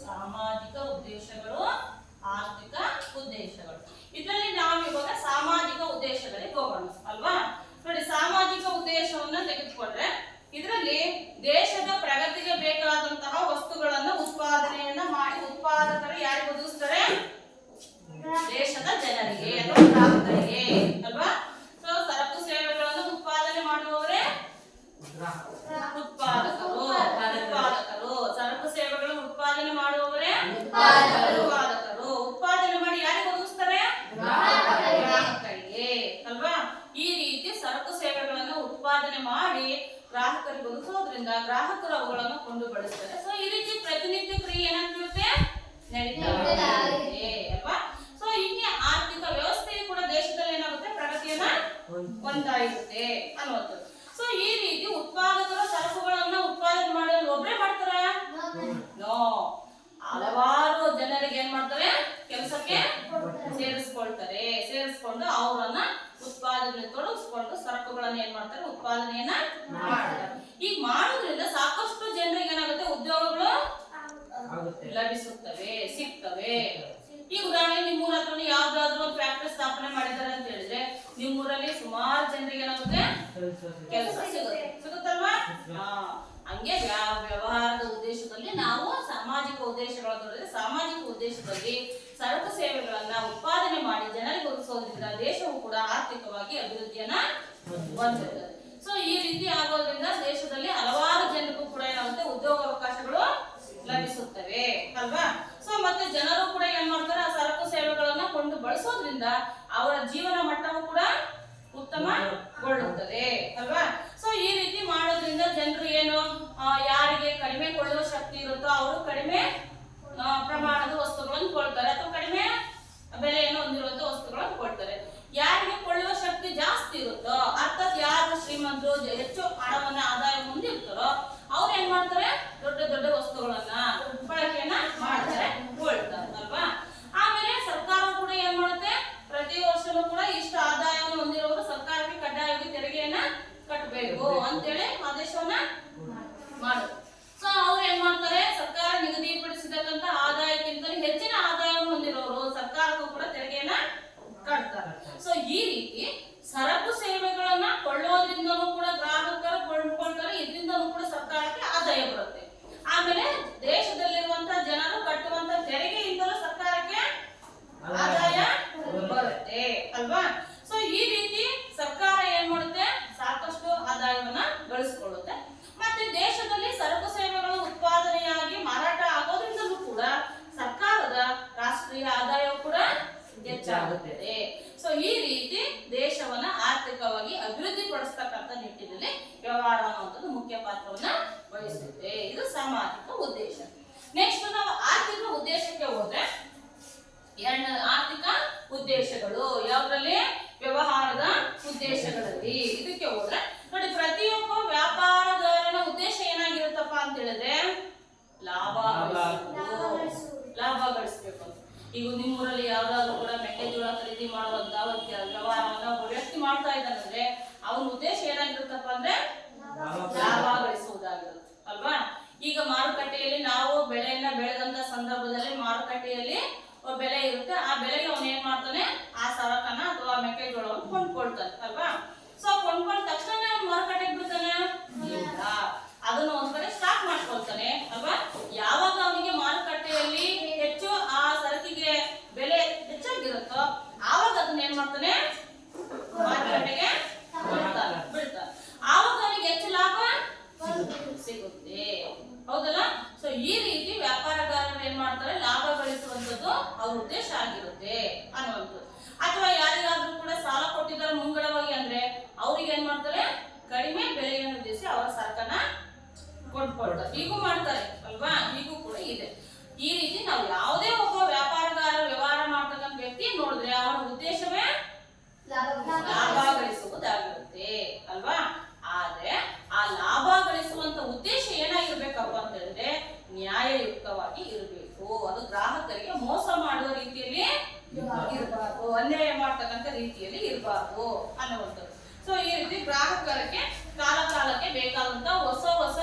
ಸಾಮಾಜಿಕ ಉದ್ದೇಶಗಳು, ಆರ್ಥಿಕ ಉದ್ದೇಶಗಳು. ಇದರಲ್ಲಿ ನಾವು ಇವಾಗ ಸಾಮಾಜಿಕ ಉದ್ದೇಶಗಳಿಗೆ ಹೋಗೋಣ ಅಲ್ವಾ. ನೋಡಿ, ಸಾಮಾಜಿಕ ಉದ್ದೇಶವನ್ನ ತೆಗೆದುಕೊಂಡ್ರೆ ಇದರಲ್ಲಿ ದೇಶದ ಪ್ರಗತಿಗೆ ಬೇಕಾದಂತಹ ವಸ್ತುಗಳನ್ನ ಉತ್ಪಾದನೆಯನ್ನ ಮಾಡಿ ಉತ್ಪಾದಕರು ಯಾರಿಗೆ ಒದಗಿಸ್ತಾರೆ? ದೇಶದ ಜನರಿಗೆ ಅಥವಾ ಗ್ರಾಹಕರಿಗೆ ಅಲ್ವಾ. ಸೊ ಸರಕು ಸೇವೆಗಳನ್ನು ಉತ್ಪಾದನೆ ಮಾಡುವವರೇ ಉತ್ಪಾದಕರು. ಸರಕು ಸೇವೆಗಳನ್ನು ಉತ್ಪಾದನೆ ಮಾಡುವವರೇ ಉತ್ಪಾದಕರು. ಉತ್ಪಾದನೆ ಮಾಡಿ ಯಾರಿಗೆ ಒದಗಿಸ್ತಾರೆ? ಗ್ರಾಹಕರಿಗೆ ಅಲ್ವಾ. ಈ ರೀತಿ ಸರಕು ಸೇವೆಗಳನ್ನು ಉತ್ಪಾದನೆ ಮಾಡಿ ಗ್ರಾಹಕರಿಗೆ ಒದಗಿಸೋದ್ರಿಂದ ಗ್ರಾಹಕರು ಅವುಗಳನ್ನು ಕೊಂಡು ಬಳಸ್ತಾರೆ. ಸೊ ಈ ರೀತಿ ಪ್ರತಿನಿತ್ಯ ಕ್ರಿಯೆ ಏನಾಗ್ತಿರುತ್ತೆ? ನಡೀತಾ ಇದೆ ಅಲ್ವಾ. ಸೊ ಹೀಗೆ ಆರ್ಥಿಕ ವ್ಯವಸ್ಥೆಯು ಕೂಡ ದೇಶದಲ್ಲಿ ಏನಾಗುತ್ತೆ? ಪ್ರಗತಿಯನ್ನ ಹೊಂದ್ತಾ ಇರುತ್ತೆ ಅನ್ನುವಂಥದ್ದು. ಸೊ ಈ ರೀತಿ ಉತ್ಪಾದಕರು ಸರಕುಗಳನ್ನ ಉತ್ಪಾದನೆ ಮಾಡಲು ಒಬ್ಬರೇ ಮಾಡ್ತಾರ? ನೋ, ಹಲವಾರು ಜನರಿಗೆ ಏನ್ ಮಾಡ್ತಾರೆ? ಕೆಲಸಕ್ಕೆ ಸೇರಿಸ್ಕೊಂಡು ಅವರನ್ನ ಉತ್ಪಾದನೆ ತೊಡಗಿಸ್ಕೊಂಡು ಸರಕುಗಳನ್ನ ಏನ್ ಮಾಡ್ತಾರೆ? ಉತ್ಪಾದನೆಯನ್ನ ಮಾಡ್ತಾರೆ. ಈಗ ಮಾಡೋದ್ರಿಂದ ಸಾಕಷ್ಟು ಜನರಿಗೆ ಏನಾಗುತ್ತೆ? ಉದ್ಯೋಗಗಳು ಲಭಿಸುತ್ತವೆ, ಸಿಗ್ತವೆ. ಈಗ ಉದಾಹರಣೆ ನಿಮ್ಮೂರ ಹತ್ರ ಯಾವ್ದಾದ್ರು ಒಂದು ಫ್ಯಾಕ್ಟರಿ ಸ್ಥಾಪನೆ ಮಾಡಿದ್ದಾರೆ ಅಂತ ಹೇಳಿದ್ರೆ ನಿಮ್ಮೂರಲ್ಲಿ ಸುಮಾರು ಜನರಿಗೆ ಏನಾಗುತ್ತೆ? ಕೆಲಸ ಸಿಗುತ್ತಲ್ವಾ. ಹಂಗೆ ವ್ಯವಹಾರದ ಉದ್ದೇಶದಲ್ಲಿ ನಾವು ಸಾಮಾಜಿಕ ಉದ್ದೇಶಗಳ ಸಾಮಾಜಿಕ ಉದ್ದೇಶದಲ್ಲಿ ಸರಕು ಸೇವೆಗಳನ್ನ ಉತ್ಪಾದನೆ ಮಾಡಿ ಜನರಿಗೆ ಒದಗಿಸೋದ್ರಿಂದ ದೇಶವು ಕೂಡ ಆರ್ಥಿಕವಾಗಿ ಅಭಿವೃದ್ಧಿಯನ್ನ ಹೊಂದಿರುತ್ತದೆ. ಸೊ ಈ ರೀತಿ ಆಗೋದ್ರಿಂದ ದೇಶದಲ್ಲಿ ಹಲವಾರು ಜನರಿಗೂ ಕೂಡ ಏನಾಗುತ್ತೆ? ಉದ್ಯೋಗಾವಕಾಶಗಳು ಲಭಿಸುತ್ತವೆ ಅಲ್ವಾ. ಸೊ ಮತ್ತೆ ಜನರು ಕೂಡ ಏನ್ ಮಾಡ್ತಾರೆ? ಆ ಸರಕು ಸೇವೆಗಳನ್ನ ಕೊಂಡು ಬಳಸೋದ್ರಿಂದ ಅವರ ಜೀವನ ಮಟ್ಟವು ಕೂಡ ಉತ್ತಮಗೊಳ್ಳುತ್ತದೆ ಅಲ್ವಾ. ಸೊ ಈ ರೀತಿ ಮಾಡೋದ್ರಿಂದ ಜನರು ಏನು ಯಾರಿಗೆ ಕಡಿಮೆ ಕೊಳ್ಳುವ ಶಕ್ತಿ ಇರುತ್ತೋ ಅವರು ಕಡಿಮೆ ಪ್ರಮಾಣದ ವಸ್ತುಗಳನ್ನು ಕೊಳ್ತಾರೆ ಅಥವಾ ಕಡಿಮೆ ಬೆಲೆಯನ್ನು ಹೊಂದಿರುವಂತಹ ವಸ್ತುಗಳನ್ನು ಕೊಡ್ತಾರೆ. ಯಾರಿಗೆ ಕೊಳ್ಳುವ ಶಕ್ತಿ ಜಾಸ್ತಿ ಇರುತ್ತೋ ಅರ್ಥಾತ್ ಯಾರು ಶ್ರೀಮಂತರು ಹೆಚ್ಚು ಹಣವನ್ನ ಆದಾಯ ಹೊಂದಿರ್ತಾರೋ ಅವ್ರು ಏನ್ ಮಾಡ್ತಾರೆ? ದೊಡ್ಡ ದೊಡ್ಡ ವಸ್ತುಗಳನ್ನ ಬಳಕೆಯನ್ನ ಮಾಡ್ತಾರೆ, ಕೊಳ್ತಾರೆ ಅಲ್ವಾ. ಆಮೇಲೆ ಸರ್ಕಾರವು ಕೂಡ ಏನ್ ಮಾಡುತ್ತೆ? ಪ್ರತಿ ವರ್ಷನೂ ಕೂಡ ಇಷ್ಟು ಆದಾಯವನ್ನು ಹೊಂದಿರೋರು ಸರ್ಕಾರಕ್ಕೆ ಕಡ್ಡಾಯವಾಗಿ ತೆರಿಗೆಯನ್ನ ಕಟ್ಟಬೇಕು ಅಂತೇಳಿ ಆದೇಶವನ್ನ ಮಾಡುತ್ತೆ. ಸೊ ಅವ್ರು ಏನ್ ಮಾಡ್ತಾರೆ? ಸರ್ಕಾರ ನಿಗದಿಪಡಿಸಿದಂತ ಆದಾಯಕ್ಕಿಂತ ಹೆಚ್ಚಿನ ಆದಾಯವನ್ನು ಹೊಂದಿರೋರು ಸರ್ಕಾರಕ್ಕೂ ಕೂಡ ತೆರಿಗೆಯನ್ನ ಕಟ್ತಾರೆ. ಸೊ ಈ ರೀತಿ ಸರಕು ಸೇವೆಗಳನ್ನ ಕೊಳ್ಳೋದ್ರಿಂದನೂ ಕೂಡ ಗ್ರಾಹಕರು ಕೊಂಡ್ಕೊಳ್ತಾರೆ, ಇದರಿಂದನೂ ಕೂಡ ಸರ್ಕಾರಕ್ಕೆ ಆದಾಯ ಬರುತ್ತೆ. ಆಮೇಲೆ ದೇಶದಲ್ಲಿರುವಂತಹ ಜನರು ಕಟ್ಟುವಂತ ತೆರಿಗೆಯಿಂದಲೂ ಸರ್ಕಾರಕ್ಕೆ ಆದಾಯ ಬರುತ್ತೆ ಅಲ್ವಾ. ಸೊ ಈ ರೀತಿ ಸರ್ಕಾರ ಏನ್ ಮಾಡುತ್ತೆ? ಸಾಕಷ್ಟು ಆದಾಯವನ್ನ ಗಳಿಸಿಕೊಳ್ಳುತ್ತೆ. ಮತ್ತೆ ದೇಶದಲ್ಲಿ ಸರಕು ಸೇವೆಗಳು ಉತ್ಪಾದನೆಯಾಗಿ ಮಾರಾಟ ಆಗೋದ್ರಿಂದಲೂ ಕೂಡ ಸರ್ಕಾರದ ರಾಷ್ಟ್ರೀಯ ಆದಾಯವು ಕೂಡ ಹೆಚ್ಚಾಗುತ್ತದೆ. ಸೊ ಈ ರೀತಿ ದೇಶವನ್ನ ಆರ್ಥಿಕವಾಗಿ ಅಭಿವೃದ್ಧಿ ಪಡಿಸ್ತಕ್ಕಂಥ ನಿಟ್ಟಿನಲ್ಲಿ ವ್ಯವಹಾರ ಅನ್ನುವಂಥದ್ದು ಮುಖ್ಯ ಪಾತ್ರವನ್ನ ವಹಿಸುತ್ತೆ. ಇದು ಸಾಮಾಜಿಕ ಉದ್ದೇಶ. ನೆಕ್ಸ್ಟ್ ನಾವು ಆರ್ಥಿಕ ಉದ್ದೇಶಕ್ಕೆ ಹೋದ್ರೆ ಎರಡನೇ ಆರ್ಥಿಕ ಉದ್ದೇಶಗಳು ಯಾವ್ದ್ರಲ್ಲಿ? ವ್ಯವಹಾರದ ಉದ್ದೇಶಗಳಲ್ಲಿ ಹೋದ್ರೆ ನೋಡಿ, ಪ್ರತಿಯೊಬ್ಬ ವ್ಯಾಪಾರಗಾರನ ಉದ್ದೇಶ ಏನಾಗಿರುತ್ತಪ್ಪ ಅಂತ ಹೇಳಿದ್ರೆ ಲಾಭ ಗಳಿಸ್ಬೇಕು ಅಂತ. ಈಗ ನಿಮ್ಮೂರಲ್ಲಿ ಯಾವ್ದಾದ್ರು ಕೂಡ ಮೆಕ್ಕೆಜೋಳ ಖರೀದಿ ಮಾಡುವಂತ ವ್ಯವಹಾರವನ್ನ ಒಬ್ಬ ವ್ಯಕ್ತಿ ಮಾಡ್ತಾ ಇದ್ದಾನಂದ್ರೆ ಅವನ ಉದ್ದೇಶ ಏನಾಗಿರುತ್ತಪ್ಪ ಅಂದ್ರೆ ಲಾಭ ಗಳಿಸುವುದಾಗಿರುತ್ತೆ ಅಲ್ವಾ. ಈಗ ಮಾರುಕಟ್ಟೆಯಲ್ಲಿ ನಾವು ಬೆಳೆಯನ್ನ ಬೆಳೆದಂತ ಸಂದರ್ಭದಲ್ಲಿ ಮಾರುಕಟ್ಟೆಯಲ್ಲಿ ಬೆಲೆ ಇರುತ್ತೆ, ಆ ಬೆಲೆಗೆ ಅವನು ಏನ್ ಮಾಡ್ತಾನೆ, ಆ ಸರಕನ್ನ ಅಥವಾ ಮೆಕ್ಕೆಜೋಳವನ್ನು ಕೊಂಡ್ಕೊಳ್ತಾನೆ ಅಲ್ವಾ. ಸೊ ಕೊಂಡ್ಕೊಂಡ ತಕ್ಷಣ ಮಾರುಕಟ್ಟೆಗೆ ಬಿಡ್ತಾನೆ ಇಲ್ಲ, ಅದನ್ನು ಒಂದ್ ಕಡೆ ಸ್ಟಾಕ್ ಮಾಡ್ಕೊಳ್ತಾನೆ ಅಲ್ವಾ. ಯಾವಾಗ ಅವನಿಗೆ ಮಾರುಕಟ್ಟೆಯಲ್ಲಿ ಹೆಚ್ಚು ಆ ಸರಕಿಗೆ ಬೆಲೆ ಹೆಚ್ಚಾಗಿರುತ್ತೋ ಆವಾಗ ಅದನ್ನ ಏನ್ ಮಾಡ್ತಾನೆ, ಮಾರುಕಟ್ಟೆಗೆ ಬಿಡ್ತಾನೆ. ಆವಾಗ ಅವನಿಗೆ ಹೆಚ್ಚು ಲಾಭ ಸಿಗುತ್ತೆ, ಹೌದಲ್ಲ. ಸೊ ಈ ರೀತಿ ವ್ಯಾಪಾರಗಾರರು ಏನ್ ಮಾಡ್ತಾರೆ, ಲಾಭ ಗಳಿಸುವಂತದ್ದು ಅವ್ರ ಉದ್ದೇಶ ಆಗಿರುತ್ತೆ ಅನ್ನುವಂಥದ್ದು. ಅಥವಾ ಯಾರಿಗಾದ್ರೂ ಕೂಡ ಸಾಲ ಕೊಟ್ಟಿದ್ದಾರೆ ಮುಂಗಡವಾಗಿ ಅಂದ್ರೆ ಅವ್ರಿಗೆ ಏನ್ ಮಾಡ್ತಾರೆ, ಕಡಿಮೆ ಬೆಲೆಯನ್ನು ವಿಧಿಸಿ ಅವರ ಸರಕನ್ನ ಕೊಂಡ್ಕೊಳ್ತಾರೆ. ಹೀಗೂ ಮಾಡ್ತಾರೆ ಅಲ್ವಾ, ಹೀಗೂ ಕೂಡ ಇದೆ. ಈ ರೀತಿ ನಾವು ಯಾವುದೇ ಒಬ್ಬ ವ್ಯಾಪಾರಗಾರ ವ್ಯವಹಾರ ಮಾಡ್ತಕ್ಕಂಥ ವ್ಯಕ್ತಿ ನೋಡಿದ್ರೆ ಅವರ ಉದ್ದೇಶವೇ ಲಾಭ ಗಳಿಸುವುದಾಗಿರುತ್ತೆ ಅಲ್ವಾ. ಆದ್ರೆ ಆ ಲಾಭ ಗಳಿಸುವಂತ ಉದ್ದೇಶ ಏನಾಗಿರ್ಬೇಕಪ್ಪ ಅಂತ ಹೇಳಿದ್ರೆ ನ್ಯಾಯಯುಕ್ತವಾಗಿ ಇರಬೇಕು. ಅದು ಗ್ರಾಹಕರಿಗೆ ಮೋಸ ಮಾಡುವ ರೀತಿಯಲ್ಲಿ ಇರಬಾರ್ದು, ಅನ್ಯಾಯ ಮಾಡ್ತಕ್ಕಂಥ ರೀತಿಯಲ್ಲಿ ಇರಬಾರ್ದು ಅನ್ನುವಂಥದ್ದು. ಸೊ ಈ ರೀತಿ ಗ್ರಾಹಕರಿಗೆ ಕಾಲ ಕಾಲಕ್ಕೆ ಬೇಕಾದಂತ ಹೊಸ ಹೊಸ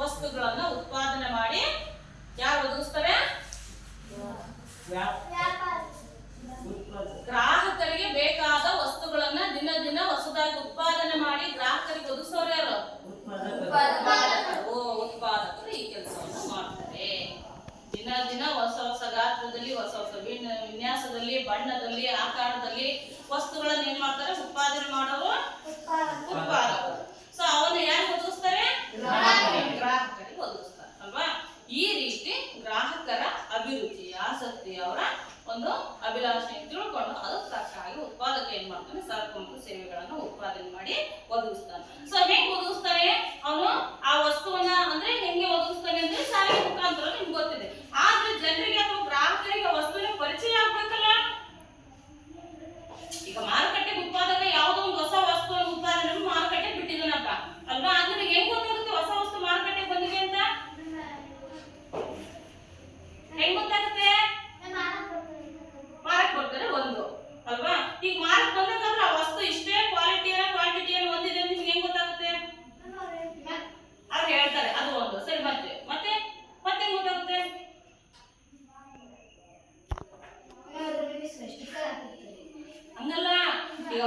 ವಸ್ತುಗಳನ್ನ ಉತ್ಪಾದನೆ ಮಾಡಿ ಯಾರು ಒದಗಿಸ್ತಾರೆ, ಗ್ರಾಹಕರಿಗೆ ಬೇಕಾದ ವಸ್ತುಗಳನ್ನ ದಿನ ದಿನ ಹೊಸದಾಗಿ ಉತ್ಪಾದನೆ ಮಾಡಿ ಗ್ರಾಹಕರಿಗೆ ಒದಗಿಸೋರು ಯಾರು, ಉತ್ಪಾದಕರು ಈ ಕೆಲಸವನ್ನು ಮಾಡ್ತಾರೆ. ದಿನ ದಿನ ಹೊಸ ಹೊಸ ಗಾತ್ರದಲ್ಲಿ ಹೊಸ ಹೊಸ ವಿನ್ಯಾಸದಲ್ಲಿ ಬಣ್ಣದಲ್ಲಿ ಆಕಾರದಲ್ಲಿ ವಸ್ತುಗಳನ್ನ ಏನ್ ಮಾಡ್ತಾರೆ, ಉತ್ಪಾದನೆ ಮಾಡೋರು ಉತ್ಪಾದಕರು. ಸೊ ಅವನ್ನ ಯಾರು ಒದಗಿಸ್ತಾರೆ, ಗ್ರಾಹಕರಿಗೆ ಒದಗಿಸ್ತಾರೆ ಅಲ್ವಾ. ಈ ರೀತಿ ಗ್ರಾಹಕರ ಅಭಿರುಚಿ ಆಸಕ್ತಿ ಅವರ ಒಂದು ಅಭಿಲಾಷೆ ತಿಳ್ಕೊಂಡು ಅದಕ್ಕೆ ತಕ್ಕ ಹಾಗೆ ಉತ್ಪಾದಕ ಏನ್ ಮಾಡ್ತಾನೆ, ಸರಕು ಮತ್ತು ಸೇವೆಗಳನ್ನು ಉತ್ಪಾದನೆ ಮಾಡಿ ಒದಗಿಸ್ತಾನೆ. ಸೊ ಹೆಂಗ್ ಒದಗಿಸ್ತಾನೆ ಅವನು ಆ ವಸ್ತುವನ್ನ ಅಂದ್ರೆ ಹೆಂಗೆ ಒದಗಿಸ್ತಾನೆ ಅಂದ್ರೆ ಸಾರಿಗೆ ಮುಖಾಂತರ ನಿಮ್ಗೆ ಗೊತ್ತಿದೆ. ಆದ್ರೆ ಜನರಿಗೆ ಅಥವಾ ಗ್ರಾಹಕರಿಗೆ ವಸ್ತುವಿನ ಪರಿಚಯ ಆಗ್ಬೇಕಲ್ಲ. ಈಗ ಮಾರುಕಟ್ಟೆಗೆ ಉತ್ಪಾದಕ ಯಾವುದೋ ಒಂದು ಹೊಸ ವಸ್ತುವನ್ನು ಉತ್ಪಾದನೆ ಮಾರುಕಟ್ಟೆಗೆ ಬಿಟ್ಟಿದ್ದಾನಪ್ಪ ಅಲ್ವಾ. ಅಂದ್ರೆ ಹೆಂಗ್ ಗೊತ್ತಾಗುತ್ತೆ ಹೊಸ ವಸ್ತು ಮಾರುಕಟ್ಟೆಗೆ ಬಂದಿದೆ ಅಂತ, ಹೆಂಗ್ ಗೊತ್ತಾಗುತ್ತೆ, ಮಾರಕ್ ಬರ್ತಾರೆ ಒಂದು ಅಲ್ವಾ. ಈಗ ಮಾರಕ್ ಬಂದಾದ್ರೆ ಆ ವಸ್ತು ಇಷ್ಟೇ ಕ್ವಾಂಟಿಟಿಯನ್ನು ಹೊಂದಿದೆ ಅಂತ ನಿಮ್ಗೆ ಹೆಂಗ್ ಗೊತ್ತಾಗುತ್ತೆ, ಅವ್ರು ಹೇಳ್ತಾರೆ ಅದು ಒಂದು ಸರಿ. ಮತ್ತೆ ಮತ್ತೆ ಮತ್ತೆ ಹೆಂಗ್ ಗೊತ್ತಾಗುತ್ತೆ, ಹಂಗಲ್ಲ. ಈಗ